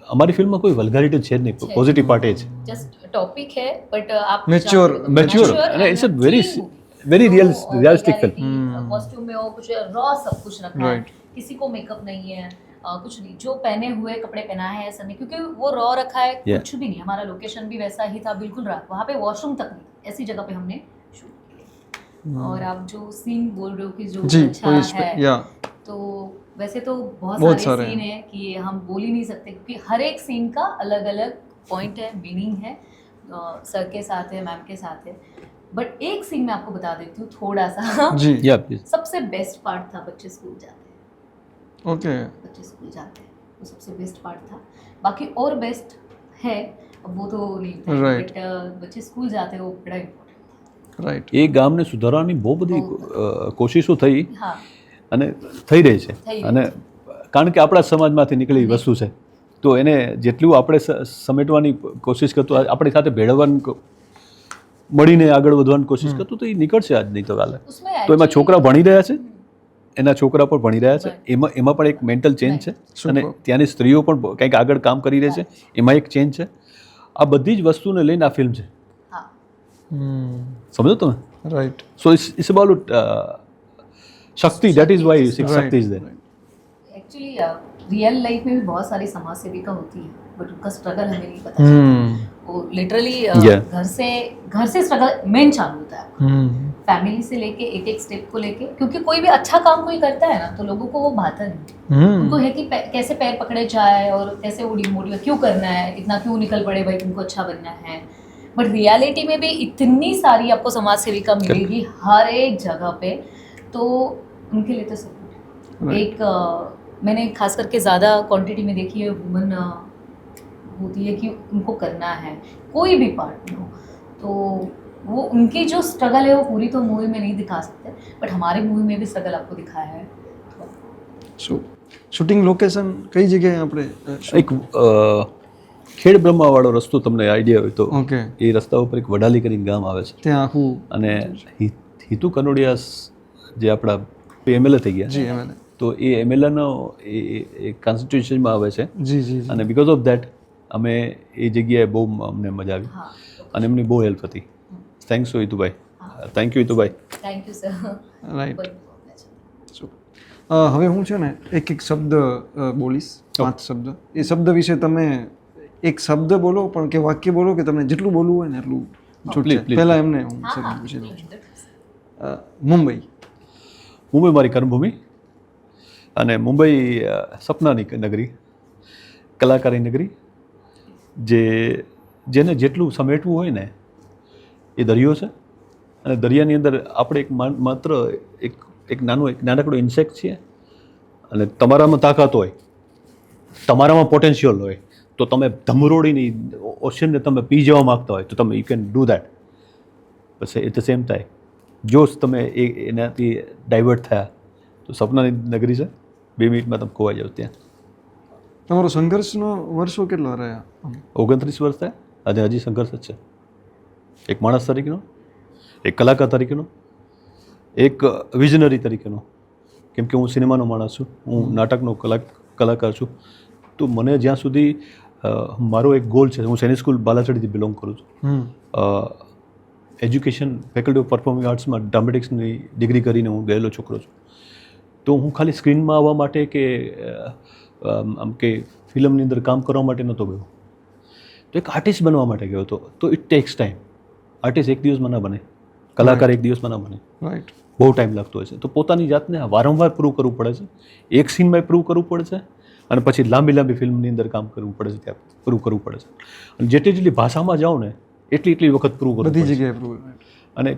અમારી ફિલ્મમાં કોઈ વલ્ગારિટી છે જ નહીં, પોઝિટિવ પાર્ટ એ છે. जस्ट टॉपिक है बट आप Mature, and it's a very realistic film. Costume में हो कुछ रॉ सब कुछ रखा है, Right. किसी को मेकअप नहीं है, कुछ नहीं, जो पहने हुए कपड़े पहना है ऐसा नहीं, क्योंकि वो रॉ रखा है, Yeah. कुछ भी नहीं. हमारा लोकेशन भी वैसा ही था, बिल्कुल रहा, वहाँ पे वॉशरूम तक नहीं, ऐसी जगह पे हमने शूट किया. और आप जो सीन बोल रहे हो कि जो जी, अच्छा कोई इस पे, है, या तो वैसे तो बहुत बहुत सारे सारे सीन है कि हम बोल ही नहीं सकते, क्योंकि हर एक सीन का अलग अलग पॉइंट है, मीनिंग है. सर के साथ है, मैम के साथ है, बट एक सीन मैं आपको बता देती हूँ थोड़ा सा. જી. Yeah, please. सबसे बेस्ट पार्ट था, बच्चे स्कूल जाते हैं, ઓકે. बच्चे स्कूल जाते हैं, वो सबसे बेस्ट पार्ट था. बाकी और बेस्ट है, अब वो तो नहीं था, Right. बट बच्चे स्कूल जाते हैं वो बड़ा इम्पोर्टेंट રાઈટ. એ ગામને સુધારવાની બહુ બધી કોશિશો થઈ था. हाँ, અને થઈ રહી છે, થઈ રહી અને કારણ કે આપણા સમાજમાંથી નીકળેલી વસ્તુ છે, તો એને જેટલું આપણે સમેટવાની કોશિશ કરતું, આપણી સાથે ભેળવવાની, મળીને આગળ વધવાની કોશિશ કરતું, તો એ નીકળશે આજ નહીં તો કાલે. उसमें તો એમાં actually- છોકરા ભણી રહ્યા છે, એના છોકરા પણ ભણી રહ્યા છે, એમાં પણ એક મેન્ટલ ચેન્જ છે, અને ત્યાંની સ્ત્રીઓ પણ કંઈક આગળ કામ કરી રહી છે, એમાં એક ચેન્જ છે. આ બધી જ વસ્તુને લઈને આ ફિલ્મ છે, हाँ, સમજો તમે? Right. So it's about Shakti, that is why Shakti is there. Actually real life में भी बहुत सारी समाज सेविका होती है, बट उनका स्ट्रगल हमें नहीं पता चलता. वो लिटरली Yeah. घर से स्ट्रगल मेन चालू होता है, फैमिली से लेके एक एक स्टेप को लेके, क्योंकि कोई भी अच्छा काम कोई करता है ना, तो लोगों को वो भाता नहीं, उनको है कि कैसे पैर पकड़े जाए और कैसे वो डिमोटिवेट क्यों करना है, इतना क्यों निकल पड़े भाई, तुमको अच्छा बनना है. बट रियलिटी में भी इतनी सारी आपको समाज सेविका मिलेगी हर एक जगह पे, तो उनके लिए तो सब Right. एक मैंने खास करके ज़्यादा क्वांटिटी में देखी है वुमन होती है कि उनको करना है कोई भी पार्ट में हो, तो वो उनकी जो स्ट्रगल है वो पूरी तो मूवी में नहीं दिखा सकते, बट हमारे मूवी में भी स्ट्रगल आपको दिखाया है. શૂટિંગ લોકેશન કઈ જગ્યાએ આપણે? એક ખેડ બ્રહ્માવાળો રસ્તો તમને આઈડિયા હોય તો, ઓકે. એ રસ્તા ઉપર એક વડાલી કરીને ગામ આવે છે, ત્યાં આખું. અને હિતુ કનોડિયા જે આપણા એમએલએ થઈ ગયા, જી એમએલએ. તો એ એમએલએનો એ કોન્સ્ટિટ્યુશનમાં આવે છે, જી જી જી. અને બિકોઝ ઓફ દેટ અમે એ જગ્યાએ બહુ અમને મજા આવી, हाँ, અને એમની બહુ હેલ્પ હતી. Thanks Hitubhai, thank you Hitubhai. Thank you sir. Right. હવે હું છે ને એક એક શબ્દ બોલીશ, 5 શબ્દ. એ શબ્દ વિશે તમે એક શબ્દ બોલો, પણ કે વાક્ય બોલો, કે તમને જેટલું બોલવું હોય ને એટલું છૂટ please, છે. please. પહેલા એમને હું શબ્દ પૂછી દઉં છું. મુંબઈ. મુંબઈ મારી કર્મભૂમિ, અને મુંબઈ સપનાની નગરી, કલાકારી નગરી, જેને જેટલું સમેટવું હોય ને એ દરિયો છે, અને દરિયાની અંદર આપણે એક માત્ર એક નાનકડો ઇન્સેક્ટ છીએ, અને તમારામાં તાકાત હોય, તમારામાં પોટેન્શિયલ હોય, તો તમે ધમરોડીની ઓશનને તમે પી જવા માગતા હોય તો તમે યુ કેન ડૂ દેટ. પછી એટ ધ સેમ ટાઈમ જો તમે એનાથી ડાયવર્ટ થયા તો સપનાની નગરી છે, 2 મિનિટમાં તમે ખોવાઈ જાવ ત્યાં. તમારો સંઘર્ષનો વર્ષો કેટલા રહ્યા? 29 વર્ષ થયા, અને હજી સંઘર્ષ જ છે. એક માણસ તરીકેનો, એક કલાકાર તરીકેનો, એક વિઝનરી તરીકેનો, કેમ કે હું સિનેમાનો માણસ છું, હું નાટકનો કલાકાર છું. તો મને જ્યાં સુધી મારો એક ગોલ છે, હું સૈનિક સ્કૂલ બાલાછડીથી બિલોંગ કરું છું. એજ્યુકેશન ફેકલ્ટી ઓફ પરફોર્મિંગ આર્ટ્સમાં ડ્રામેટિક્સની ડિગ્રી કરીને હું ગયેલો છોકરો છું. તો હું ખાલી સ્ક્રીનમાં આવવા માટે કે આમ કે ફિલ્મની અંદર કામ કરવા માટે નહોતો ગયો, તો એક આર્ટિસ્ટ બનવા માટે ગયો હતો. તો ઇટ ટેક્સ ટાઈમ. આર્ટિસ્ટ એક દિવસમાં ના બને, કલાકાર એક દિવસમાં ના બને, રાઈટ. બહુ ટાઈમ લાગતો હોય છે. તો પોતાની જાતને વારંવાર પ્રૂવ કરવું પડે છે, એક સીનમાં પ્રૂવ કરવું પડે છે, અને પછી લાંબી લાંબી ફિલ્મની અંદર કામ કરવું પડે છે, ત્યાં પ્રૂવ કરવું પડે છે. અને જેટલી જેટલી ભાષામાં જાઓ ને એટલી વખત પ્રૂવ કરવું બધી પડે છે. જગ્યાએ પ્રૂવ. અને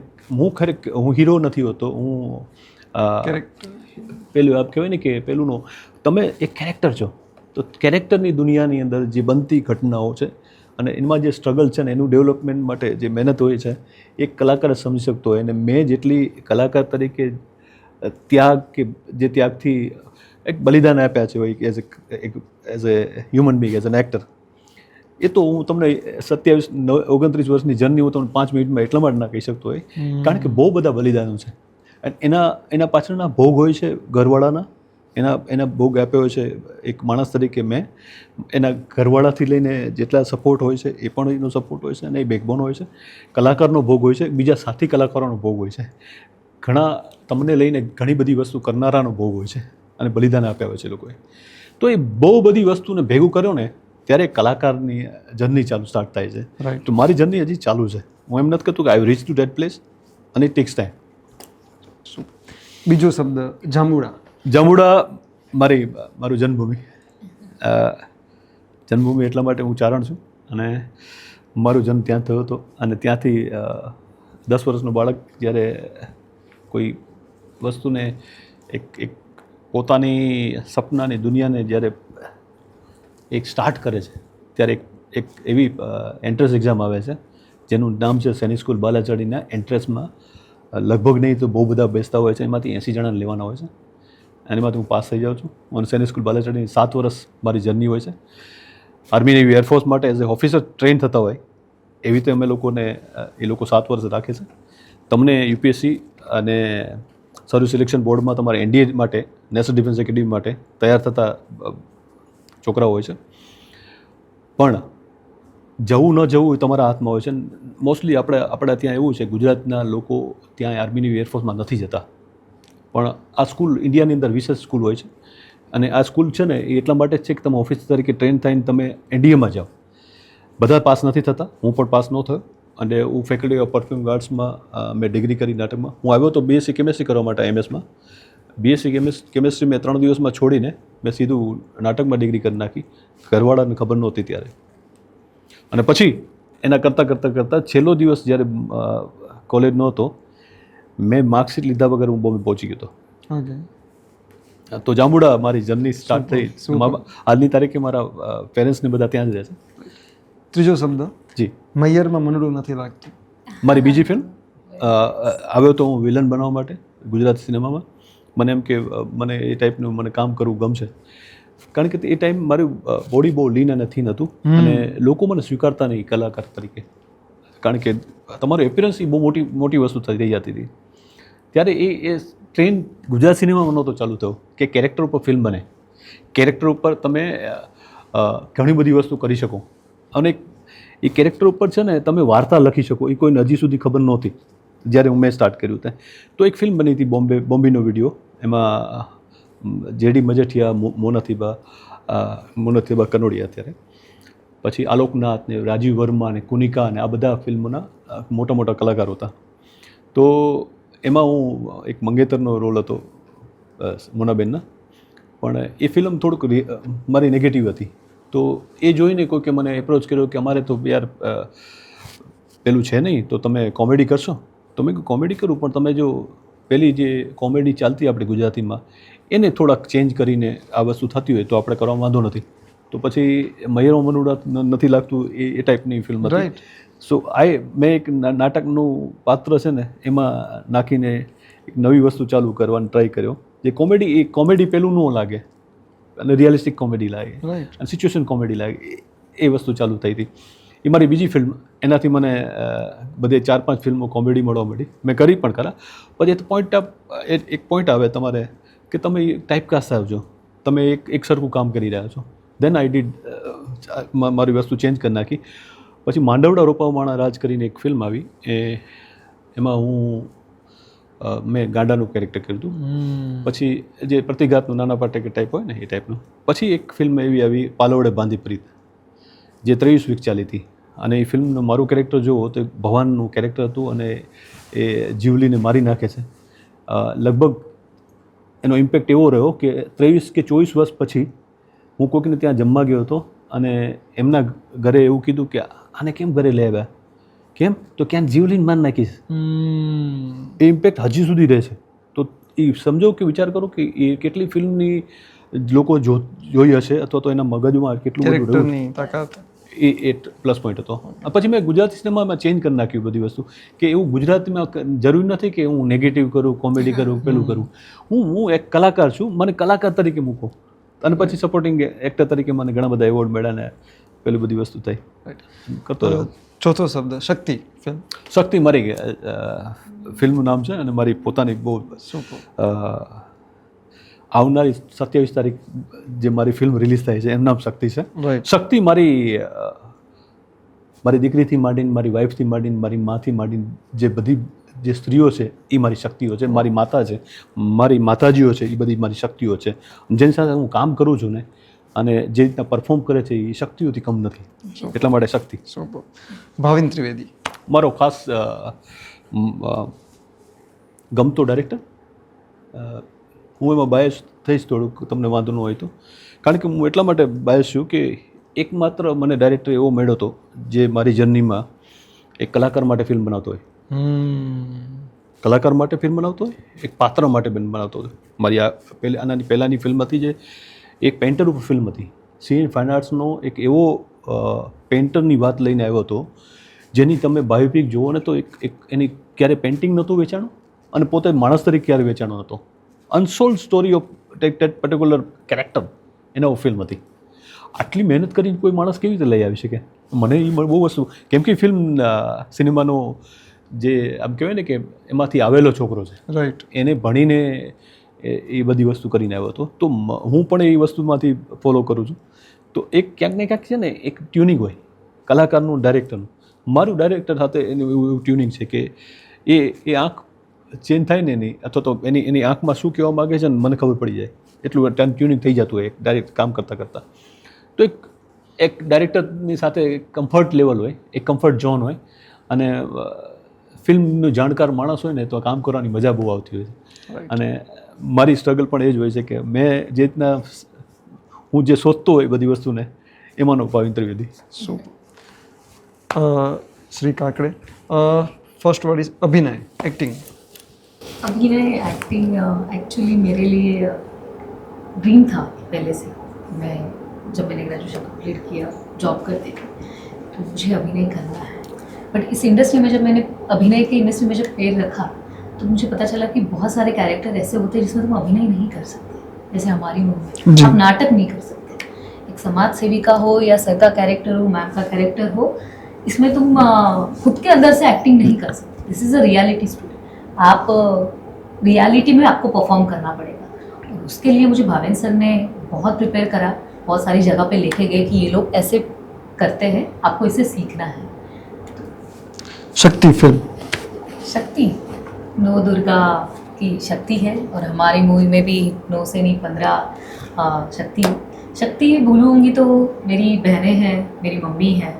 હું હીરો નથી હોતો, હું કેરેક્ટર. પેલું આપ કહેવાય ને કે પેલુંનો તમે એક કેરેક્ટર છો, તો કેરેક્ટરની દુનિયાની અંદર જે બનતી ઘટનાઓ છે અને એમાં જે સ્ટ્રગલ છે ને એનું ડેવલપમેન્ટ માટે જે મહેનત હોય છે, એક કલાકાર જ સમજી શકતો હોય. અને મેં જેટલી કલાકાર તરીકે ત્યાગ કે જે ત્યાગથી એક બલિદાન આપ્યા છે હોય as a human being, as an actor, એ તો હું તમને 29 વર્ષની જર્ની હું તમને 5 મિનિટમાં એટલા માટે ના કહી શકતો હોય, કારણ કે બહુ બધા બલિદાનો છે. અને એના પાછળના ભોગ હોય છે ઘરવાળાના, એના ભોગ આપ્યો હોય છે એક માણસ તરીકે મેં. એના ઘરવાળાથી લઈને જેટલા સપોર્ટ હોય છે એ પણ એનો સપોર્ટ હોય છે, અને એ બેકબોન હોય છે. કલાકારનો ભોગ હોય છે, બીજા સાથી કલાકારોનો ભોગ હોય છે, ઘણા તમને લઈને ઘણી બધી વસ્તુ કરનારાનો ભોગ હોય છે, અને બલિદાન આપ્યા હોય છે લોકોએ. તો એ બહુ બધી વસ્તુને ભેગું કર્યો ને ત્યારે કલાકારની જર્ની સ્ટાર્ટ થાય છે. રાઈટ. તો મારી જર્ની હજી ચાલુ છે. હું એમ નથી કહેતું કે I reach two that place, અને ઇટ ટેક્સ ટાઈમ. બીજો શબ્દ જાંબુડા. જાંબુડા મારું જન્મભૂમિ. જન્મભૂમિ એટલા માટે હું ચારણ છું, અને મારો જન્મ ત્યાં થયો હતો. અને ત્યાંથી 10 વર્ષનો બાળક જ્યારે કોઈ વસ્તુને એક પોતાની સપનાની દુનિયાને જ્યારે એક સ્ટાર્ટ કરે છે, ત્યારે એક એવી એન્ટ્રન્સ એક્ઝામ આવે છે જેનું નામ છે સૈનિક સ્કૂલ બાલાચડીના. એન્ટ્રન્સમાં લગભગ નહીં તો બહુ બધા બેસતા હોય છે, એમાંથી 80 જણાને લેવાના હોય છે, અને એમાંથી હું પાસ થઈ જાઉં છું. અને સૈનિક સ્કૂલ બાલાચડીની 7 વર્ષ મારી જર્ની હોય છે. આર્મી નેવી એરફોર્સ માટે એઝ એ ઓફિસર ટ્રેન થતા હોય એવી રીતે અમે લોકોને એ લોકો 7 વર્ષ રાખે છે. તમને યુપીએસસી અને સર્વિસ સિલેક્શન બોર્ડમાં તમારે એનડીએ માટે, નેશનલ ડિફેન્સ એકેડમી માટે તૈયાર થતા છોકરાઓ હોય છે. પણ જવું ન જવું એ તમારા હાથમાં હોય છે. મોસ્ટલી આપણે ત્યાં એવું છે, ગુજરાતના લોકો ત્યાં આર્મી નેવી એરફોર્સમાં નથી જતા, પણ આ સ્કૂલ ઇન્ડિયાની અંદર વિશેષ સ્કૂલ હોય છે. અને આ સ્કૂલ છે ને એ એટલા માટે જ છે કે તમે ઓફિસર તરીકે ટ્રેન થઈને તમે એનડીએમાં જાઓ. બધા પાસ નથી થતા, હું પણ પાસ ન થયો. અને હું ફેકલ્ટી ઓફ પરફોર્મિંગ આર્ટ્સમાં મેં ડિગ્રી કરી નાટકમાં. હું આવ્યો તો બીએસસી કેમેસ્ટ્રી કરવા માટે એમએસમાં. બીએસસી કેમેસ્ટ્રી મેં 3 દિવસમાં છોડીને મેં સીધું નાટકમાં ડિગ્રી કરી નાખી. ઘરવાળાને ખબર નહોતી ત્યારે. અને પછી એના કરતાં છેલ્લો દિવસ જ્યારે કોલેજનો હતો, મેં માર્કશીટ લીધા વગર હું બોમ્બે પહોંચી ગયો હતો. ઓકે. તો જાંબુડા મારી જર્ની સ્ટાર્ટ થઈ. આજની તારીખે મારા પેરેન્ટ્સને બધા ત્યાં જ રહે છે. ત્રીજો શબ્દ જી. મૈયરમાં મનડું નથી લાગતું. મારી બીજી ફિલ્મ. આવ્યો તો હું વિલન બનવા માટે ગુજરાતી સિનેમામાં. મને એમ કે મને એ ટાઈપનું મને કામ કરવું ગમશે, કારણ કે એ ટાઈમ મારું બોડી બહુ લીન અને થીન હતું, અને લોકો મને સ્વીકારતા નહીં કલાકાર તરીકે, કારણ કે તમારું એપિયરન્સ એ બહુ મોટી વસ્તુ થઈ જતી હતી. ત્યારે એ ટ્રેન ગુજરાત સિનેમામાં નહોતો ચાલુ થયો કે કેરેક્ટર ઉપર ફિલ્મ બને, કેરેક્ટર ઉપર તમે ઘણી બધી વસ્તુ કરી શકો, અને એ કેરેક્ટર ઉપર છે ને તમે વાર્તા લખી શકો. એ કોઈને હજી સુધી ખબર નહોતી જ્યારે મેં સ્ટાર્ટ કર્યું ત્યાં. તો એક ફિલ્મ બની હતી બોમ્બેનો વિડીયો. એમાં જેડી મજેઠિયા, મોનથીબા કનોડિયા અત્યારે, પછી આલોકનાથ ને રાજીવ વર્મા ને કુનિકા ને આ બધા ફિલ્મોના મોટા મોટા કલાકારો હતા. તો એમાં હું એક મંગેતરનો રોલ હતો મોનાબેનના. પણ એ ફિલ્મ થોડુંક મારી નેગેટિવ હતી. તો એ જોઈને કોઈ કે મને એપ્રોચ કર્યો કે અમારે તો યાર પેલું છે નહીં, તો તમે કોમેડી કરશો? તો મેં કહ્યું કોમેડી કરું, પણ તમે જો પેલી જે કોમેડી ચાલતી આપણે ગુજરાતીમાં એને થોડાક ચેન્જ કરીને આ વસ્તુ થતી હોય તો આપણે કરવામાં વાંધો નથી. તો પછી મૈયરમાં મનડું નથી લાગતું એ ટાઈપની ફિલ્મ હતી. રાઈટ. સો મેં એક નાટકનું પાત્ર છે ને એમાં નાખીને એક નવી વસ્તુ ચાલુ કરવાનો ટ્રાય કર્યો, જે કોમેડી પેલું ન લાગે અને રિયલિસ્ટિક કોમેડી લાગે, રાઈટ. અને સિચ્યુએશન કોમેડી લાગે, એ વસ્તુ ચાલુ થઈ હતી. એ મારી બીજી ફિલ્મ. એનાથી મને બધે 4-5 ફિલ્મો કોમેડી મળવા મળી. મેં કરી પણ ખરા. પછી એક પોઈન્ટ આવે તમારે કે તમે ટાઈપ કાસ્ટ આવજો, તમે એક સરખું કામ કરી રહ્યા છો. દેન આઈ ડીડ મારી વસ્તુ ચેન્જ કરી નાખી. પછી માંડવડા રોપાવાળા રાજ કરીને એક ફિલ્મ આવી, એમાં મેં ગાંડાનું કેરેક્ટર કર્યું હતું. પછી જે પ્રતિઘાતનું નાના પાટેકર ટાઈપ હોય ને એ ટાઈપનું. પછી એક ફિલ્મ એવી આવી પાલવડે બાંધી પ્રીત, જે 23 વીક ચાલી હતી. અને એ ફિલ્મનું મારું કેરેક્ટર જુઓ તો એક ભગવાનનું કેરેક્ટર હતું અને એ જીવલીને મારી નાખે છે. લગભગ એનો ઇમ્પેક્ટ એવો રહ્યો કે 23 કે 24 વર્ષ પછી હું કોઈકને ત્યાં જમવા ગયો હતો અને એમના ઘરે એવું કીધું કે આને કેમ ઘરે લઈ આવ્યા, કેમ તો ક્યાંક જીવલીને મારી નાખીશ. એ ઇમ્પેક્ટ હજી સુધી રહે છે. તો એ સમજો કે વિચાર કરો કે એ કેટલી ફિલ્મની લોકો જોઈ હશે અથવા તો એના મગજમાં કેટલું બધું રહ્યું. તાકાત એ પ્લસ પોઈન્ટ હતો. પછી મેં ગુજરાતી સિનેમામાં ચેન્જ કરી નાખ્યું બધી વસ્તુ, કે એવું ગુજરાતીમાં જરૂરી નથી કે હું નેગેટિવ કરું, કોમેડી કરું, પેલું કરું. હું એક કલાકાર છું, મને કલાકાર તરીકે મૂકો. અને પછી સપોર્ટિંગ એક્ટર તરીકે મને ઘણા બધા એવોર્ડ મળ્યા ને પેલી બધી વસ્તુ થઈ કરતો રહ્યો. ચોથો શબ્દ શક્તિ ફિલ્મ. શક્તિ મારી ફિલ્મનું નામ છે અને મારી પોતાની બહુ આવનારી 27 તારીખ જે મારી ફિલ્મ રિલીઝ થાય છે એનું નામ શક્તિ છે. શક્તિ મારી દીકરીથી માંડીને, મારી વાઈફથી માંડીને, મારી માથી માંડીને જે બધી જે સ્ત્રીઓ છે એ મારી શક્તિઓ છે. મારી માતા છે, મારી માતાજીઓ છે, એ બધી મારી શક્તિઓ છે. જેની સાથે હું કામ કરું છું ને અને જે રીતના પરફોર્મ કરે છે એ શક્તિઓથી કમ નથી. એટલા માટે શક્તિ. ભાવિન ત્રિવેદી મારો ખાસ ગમતો ડાયરેક્ટર. હું એમાં બાયસ થઈશ થોડુંક, તમને વાંધો ન હોય તો. કારણ કે હું એટલા માટે બાયસ છું કે એકમાત્ર મને ડાયરેક્ટર એવો મળ્યો હતો જે મારી જર્નીમાં એક કલાકાર માટે ફિલ્મ બનાવતો હોય, કલાકાર માટે ફિલ્મ બનાવતો હોય, એક પાત્ર માટે બનાવતો હોય. મારી આ આનાની પહેલાંની ફિલ્મ હતી જે એક પેઇન્ટર ઉપર ફિલ્મ હતી. સીએન ફાઇન આર્ટ્સનો એક એવો પેઇન્ટરની વાત લઈને આવ્યો હતો જેની તમે બાયોપિક જુઓ ને તો એક એની ક્યારે પેઇન્ટિંગ નહોતું વેચાણું અને પોતે માણસ તરીકે ક્યારે વેચાણો નહોતો. Unsold story of TET particular character એના ફિલ્મ હતી. આટલી મહેનત કરીને કોઈ માણસ કેવી રીતે લઈ આવી શકે? મને એ બહુ વસ્તુ, કેમ કે ફિલ્મ સિનેમાનો જે આમ કહેવાય ને કે એમાંથી આવેલો છોકરો છે, રાઈટ, એને ભણીને એ બધી વસ્તુ કરીને આવ્યો હતો. તો હું પણ એ વસ્તુમાંથી ફોલો કરું છું. તો એક ક્યાંક ને ક્યાંક છે ને એક ટ્યુનિંગ હોય કલાકારનું, ડાયરેક્ટરનું. મારું ડાયરેક્ટર સાથે એનું એવું ટ્યુનિંગ છે કે એ આંખ ચેન્જ થાય ને એની, અથવા તો એની આંખમાં શું કહેવા માગે છે ને મને ખબર પડી જાય. એટલું ટ્યુનિંગ થઈ જતું હોય એક ડાયરેક્ટ કામ કરતાં કરતાં. તો એક ડાયરેક્ટરની સાથે કમ્ફર્ટ લેવલ હોય, એક કમ્ફર્ટ ઝોન હોય. અને ફિલ્મનો જાણકાર માણસ હોય ને તો કામ કરવાની મજા બહુ આવતી હોય છે. અને મારી સ્ટ્રગલ પણ એ જ હોય છે કે મેં જે રીતના હું જે શોધતો હોય બધી વસ્તુને એમાંનો ભાવિન ત્રિવેદી. શું Shri Kakade, first word is अभिनय, एक्टिंग. अभिनय एक्टिंग एक्चुअली मेरे लिए ड्रीम था पहले से. मैं जब मैंने ग्रेजुएशन कंप्लीट किया, जॉब करती थी, तो मुझे अभिनय करना है. बट इस इंडस्ट्री में जब मैंने अभिनय की इंडस्ट्री में जब पैर रखा तो मुझे पता चला कि बहुत सारे कैरेक्टर ऐसे होते हैं जिसमें तुम अभिनय नहीं कर सकते. जैसे हमारी मूवी में आप नाटक नहीं कर सकते. एक समाज सेविका हो या सर का कैरेक्टर हो, मैम का कैरेक्टर हो, इसमें तुम खुद के अंदर से एक्टिंग नहीं कर सकते. This is a reality story. आप रियलिटी में आपको परफॉर्म करना पड़ेगा. और उसके लिए मुझे भावेन सर ने बहुत प्रिपेयर करा, बहुत सारी जगह पे लेके गए कि ये लोग ऐसे करते हैं, आपको इसे सीखना है. शक्ति फिल्म. शक्ति नौ दुर्गा की शक्ति है और हमारी मूवी में भी 9 से नहीं 15 शक्ति बोलूँगी तो मेरी बहनें हैं, मेरी मम्मी है.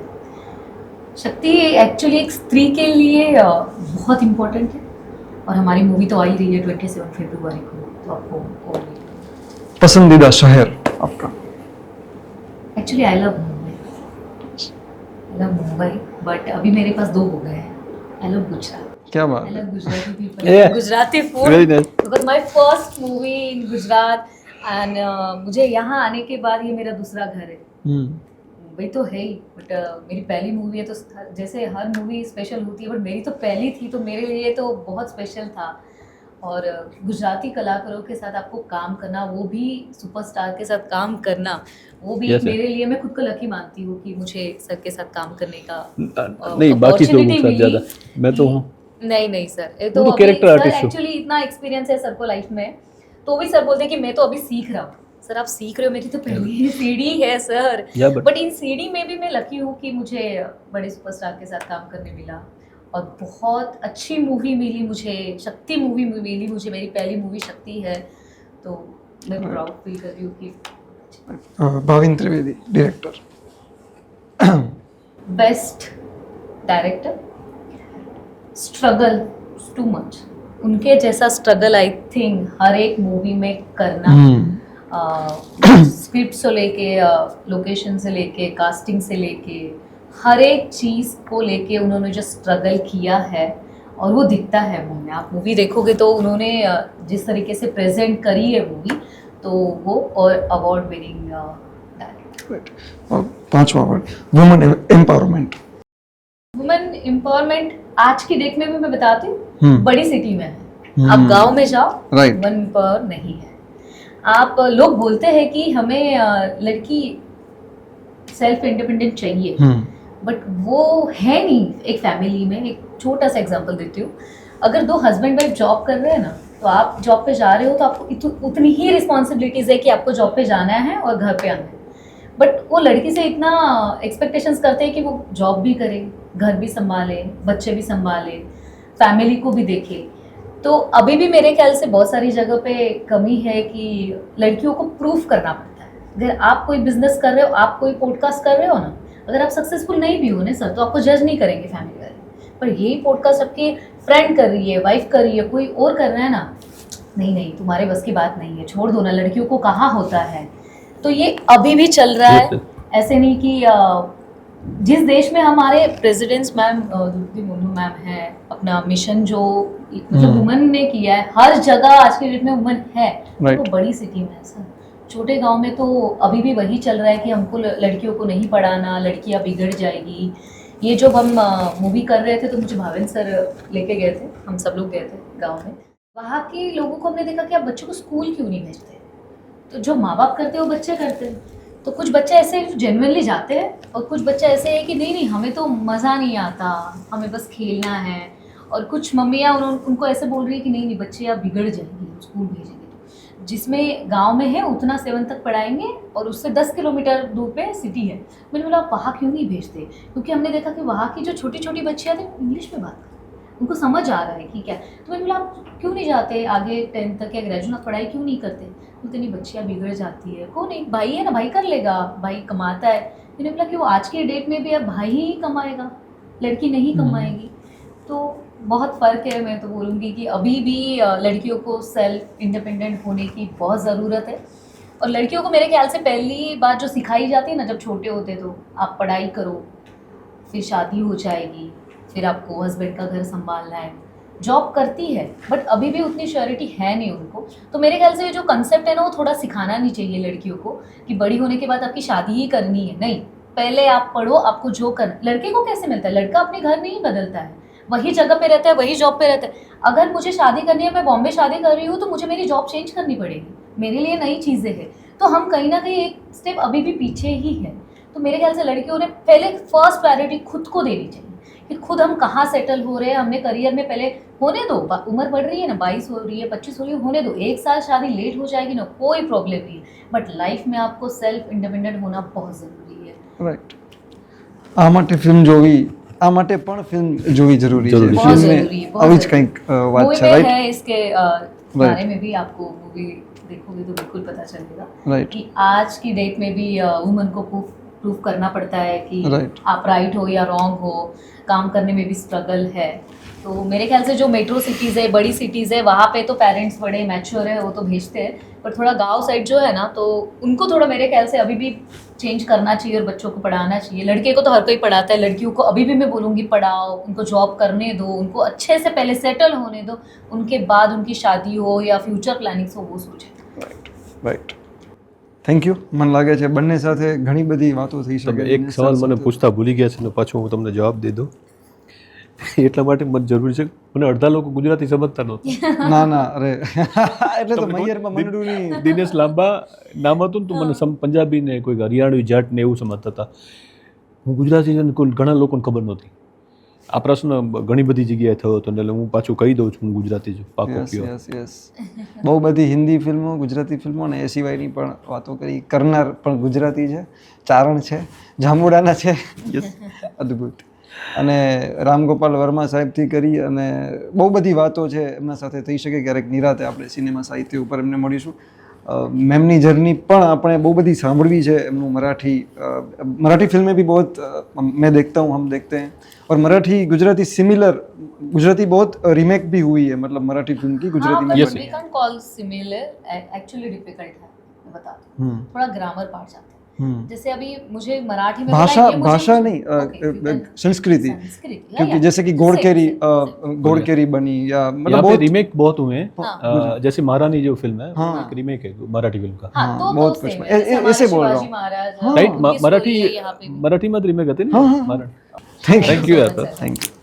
शक्ति एक्चुअली एक स्त्री के लिए बहुत इम्पोर्टेंट है और हमारी मूवी तो आ ही रही है 27 फरवरी को, तो आपको पसंदीदा शहर आपका? Actually I love Mumbai, but अभी मेरे पास 2 हो गए हैं. I love Gujarat. क्या बात I love Gujarati people. Yeah. Gujarati food. Very nice. Because my first movie in Gujarat and मुझे यहाँ आने के बाद ये मेरा दूसरा घर है. मुंबई तो है ही, बट मेरी पहली मूवी है तो जैसे हर मूवी स्पेशल होती है, बट मेरी तो पहली थी तो मेरे लिए तो बहुत स्पेशल था. और गुजराती कलाकारों के साथ आपको काम करना, वो भी सुपरस्टार के साथ काम करना, वो भी Yes, मेरे लिए, मैं खुद को लकी मानती हूँ कि मुझे सर के साथ काम करने का नहीं, बाकी लोगों के साथ ज़्यादा मैं तो हूँ. नहीं सर, ये तो character artist हो. एक्चुअली इतना एक्सपीरियंस है सर को लाइफ में, तो भी सर बोलते हैं कि मैं तो अभी सीख रहा हूँ। सर आप सीख रहे हो, मेरी तो पहली ही सीढ़ी है sir. Yeah, but- but in सीढ़ी में भी मैं लकी हूँ कि मुझे बड़े सुपरस्टार के साथ काम करने मिला और बहुत अच्छी मूवी मिली मुझे, शक्ति मूवी मिली मुझे, मेरी पहली मूवी शक्ति है, तो मैं प्राउड फील कर रही हूँ कि Bhavin Trivedi director. Best director, struggle too much, उनके जैसा स्ट्रगल आई थिंक हर एक मूवी में करना, स्क्रिप्ट से लेके लोकेशन से लेके कास्टिंग से लेके हर एक चीज़ को लेके उन्होंने जो स्ट्रगल किया है और वो दिखता है मूवी में। आप मूवी देखोगे तो उन्होंने जिस तरीके से प्रेजेंट करी है मूवी, तो वो और अवार्ड विनिंग डायरेक्टर. પાંચમો award woman empowerment. Women empowerment आज की डेट में भी मैं बताती हूँ, हम्म. बड़ी सिटी में है, आप गांव में जाओ Right. वुमेन एम्पावर नहीं है. आप लोग बोलते हैं कि हमें लड़की सेल्फ इंडिपेंडेंट चाहिए, बट वो है नहीं. एक फैमिली में एक छोटा सा एग्जांपल देती हूँ, अगर दो हस्बैंड वाइफ जॉब कर रहे हैं ना, तो आप जॉब पे जा रहे हो तो आपको उतनी ही रिस्पॉन्सिबिलिटीज है कि आपको जॉब पे जाना है और घर पे आना है. बट वो लड़की से इतना एक्सपेक्टेशंस करते हैं कि वो जॉब भी करे, घर भी संभाले, बच्चे भी संभाले, फैमिली को भी देखे. तो अभी भी मेरे ख्याल से बहुत सारी जगह पे कमी है कि लड़कियों को प्रूफ करना पड़ता है. अगर आप कोई बिजनेस कर रहे हो, आप कोई पॉडकास्ट कर रहे हो ना, अगर आप सक्सेसफुल नहीं भी हो ना सर, तो आपको जज नहीं करेंगे फैमिली वाले. पर यही पॉडकास्ट आपकी फ्रेंड कर रही है, वाइफ कर रही है, कोई और कर रहा है ना, नहीं नहीं तुम्हारे बस की बात नहीं है, छोड़ दो ना, लड़कियों को कहाँ होता है. तो ये अभी भी चल रहा है. ऐसे नहीं कि जिस देश में हमारे presidents ma'am Draupadi Murmu ma'am है, अपना मिशन जो मतलब वुमन ने किया है, हर जगह आज की डेट में वुमन है. Right. तो बड़ी सिटी में है सर, छोटे गांव में तो अभी भी वही चल रहा है कि हमको लड़कियों को नहीं पढ़ाना, लड़कियां बिगड़ जाएगी. ये जब हम मूवी कर रहे थे तो मुझे भाविन सर लेके गए थे, हम सब लोग गए थे गाँव में. वहाँ के लोगों को हमने देखा कि आप बच्चों को स्कूल क्यों नहीं भेजते. तो जो माँ बाप करते हैं वो बच्चे करते हैं. तो कुछ बच्चे ऐसे जेन्युइनली जाते हैं और कुछ बच्चे ऐसे हैं कि नहीं नहीं हमें तो मज़ा नहीं आता, हमें बस खेलना है. और कुछ मम्मियाँ उनको ऐसे बोल रही है कि नहीं नहीं बच्चे आप बिगड़ जाएंगे, स्कूल भेजेंगे तो. जिसमें गांव में है उतना 7 तक पढ़ाएंगे और उससे 10 किलोमीटर दूर पे सिटी है. मैंने बोला आप वहाँ क्यों नहीं भेजते, क्योंकि हमने देखा कि वहाँ की जो छोटी छोटी बच्चियाँ थी इंग्लिश में बात करती, उनको समझ आ रहा है कि क्या. तो मैंने बोला आप क्यों नहीं जाते आगे 10th तक या ग्रेजुएट पढ़ाई क्यों नहीं करते. बोलते नहीं बच्चियाँ बिगड़ जाती है. को नहीं, भाई है ना, भाई कर लेगा, भाई कमाता है. मैंने बोला कि वो आज के डेट में भी अब भाई ही कमाएगा, लड़की नहीं कमाएगी. तो बहुत फ़र्क है. मैं तो बोलूँगी कि अभी भी लड़कियों को सेल्फ इंडिपेंडेंट होने की बहुत ज़रूरत है. और लड़कियों को मेरे ख्याल से पहली बात जो सिखाई जाती है ना जब छोटे होते, तो आप पढ़ाई करो, फिर शादी हो जाएगी, फिर आपको हस्बैंड का घर संभालना है. जॉब करती है बट अभी भी उतनी श्योरिटी है नहीं उनको. तो मेरे ख्याल से जो कंसेप्ट है ना वो थोड़ा सिखाना नहीं चाहिए लड़कियों को कि बड़ी होने के बाद आपकी शादी ही करनी है. नहीं, पहले आप पढ़ो, आपको जो कर. लड़के को कैसे मिलता है, लड़का अपने घर नहीं बदलता है, वही जगह पे रहता है, वही जॉब पे रहता है. अगर मुझे शादी करनी है, मैं बॉम्बे शादी कर रही हूँ, तो मुझे मेरी जॉब चेंज करनी पड़ेगी, मेरे लिए नई चीज़ें हैं. तो हम कहीं ना कहीं एक स्टेप अभी भी पीछे ही है. तो मेरे ख्याल से लड़कियों ने पहले फर्स्ट प्रायोरिटी खुद को देनी चाहिए कि खुद हम कहाँ सेटल हो रहे हैं. हमने करियर में पहले होने दो, उम्र बढ़ रही है ना, 22 हो रही है, 25 हो रही है, होने दो. 1 साल शादी लेट हो जाएगी ना, कोई प्रॉब्लम नहीं है. बट लाइफ में आपको सेल्फ इंडिपेंडेंट होना बहुत ज़रूरी है. રાઈટ. આ માટે ફિલ્મ જોવી, આ માટે પણ ફિલ્મ જોવી જરૂરી છે. જરૂરી છે. बहुत ફિલ્મને ज़रूरी है, बहुत આવી જ ज़रूरी. કંઈક વાત मूवी છે. में રાઈટ है इसके बारे में भी आपको मूवी देखोगे तो बिल्कुल पता चलेगा રાઈટ कि आज की डेट में भी वुमन को प्रूफ करना पड़ता है कि Right. आप राइट हो या रॉन्ग हो, काम करने में भी स्ट्रगल है. तो मेरे ख्याल से जो मेट्रो सिटीज़ है, बड़ी सिटीज़ है, वहाँ पे तो पेरेंट्स बड़े मैच्योर है, वो तो भेजते हैं. पर थोड़ा गांव साइड जो है ना, तो उनको थोड़ा मेरे ख्याल से अभी भी चेंज करना चाहिए और बच्चों को पढ़ाना चाहिए. लड़के को तो हर कोई पढ़ाता है, लड़कियों को अभी भी मैं बोलूँगी पढ़ाओ, उनको जॉब करने दो, उनको अच्छे से पहले सेटल होने दो, उनके बाद उनकी शादी हो या फ्यूचर प्लानिंग्स हो वो सोचें. રાઈટ. Thank you. મને લાગે છે બંને સાથે ઘણી બધી વાતો થઈ શકે. તમે એક સવાલ મને પૂછતા ભૂલી ગયા છે ને પાછો હું તમને જવાબ દઈ દઉં. એટલા માટે મને જરૂરી છે, મને અડધા લોકો ગુજરાતી સમજતા નહોતા. ના ના અરે એટલે તો મૈયરમાં મંડળુની દિનેશ લાંબા નામ હતું ને તો મને પંજાબી ને કોઈ હરિયાણવી જાટ ને એવું સમજતા હતા. હું ગુજરાતી છે ને કોઈ ઘણા લોકોને ખબર નહોતી. આ પ્રશ્ન ઘણી બધી જગ્યાએ થયો હતો એટલે હું પાછું કહી દઉં છું, હું ગુજરાતી છું પાકો યસ પ્યોર. યસ યસ બહુ બધી હિન્દી ફિલ્મો, ગુજરાતી ફિલ્મો અને એ સિવાયની પણ વાતો કરી. કરનાર પણ ગુજરાતી છે, ચારણ છે, જાંબુડાના છે. યસ અદ્ભુત. અને રામગોપાલ વર્મા સાહેબથી કરી અને બહુ બધી વાતો છે એમના સાથે થઈ શકે. ક્યારેક નિરાતે આપણે સિનેમા સાહિત્ય ઉપર એમને મળીશું. મેમની જર્ની પણ આપણે બહુ બધી સાંભળવી છે. એમનું મરાઠી फिल्में भी बहुत मैं देखता हूँ, हम देखते हैं. और मराठी गुजराती सिमिलर, गुजराती बहुत रीमेक भी हुई है, मतलब मराठी फिल्म की गुजराती में Yes. बनी वी है. Can call similar, actually difficult है, मैं बता दूं. थोड़ा ग्रामर पार्ट जाता है. जैसे अभी मुझे मराठी में भाषा बोला, ये मुझे- भाषा नहीं Okay, you can- संस्कृति. संस्कृति, क्योंकि yeah, जैसे कि same, गोड़केरी same. गोड़केरी बनी या मतलब यहाँ पे बहुत रीमेक बहुत हुए हैं. हाँ. जैसे महारानी जो फिल्म है हाँ. एक रीमेक है मराठी फिल्म का. हाँ, हाँ, तो बहुत same कुछ है. जैसे हमारे ऐसे बोल रहा शिवाजी हूँ. महाराज, हाँ. राइट उनकी मराठी story है यहाँ पे भी. मराठी में रीमेक હતી ને हाँ, हाँ. Marathi. Thank Thank you, you यार. Thank you.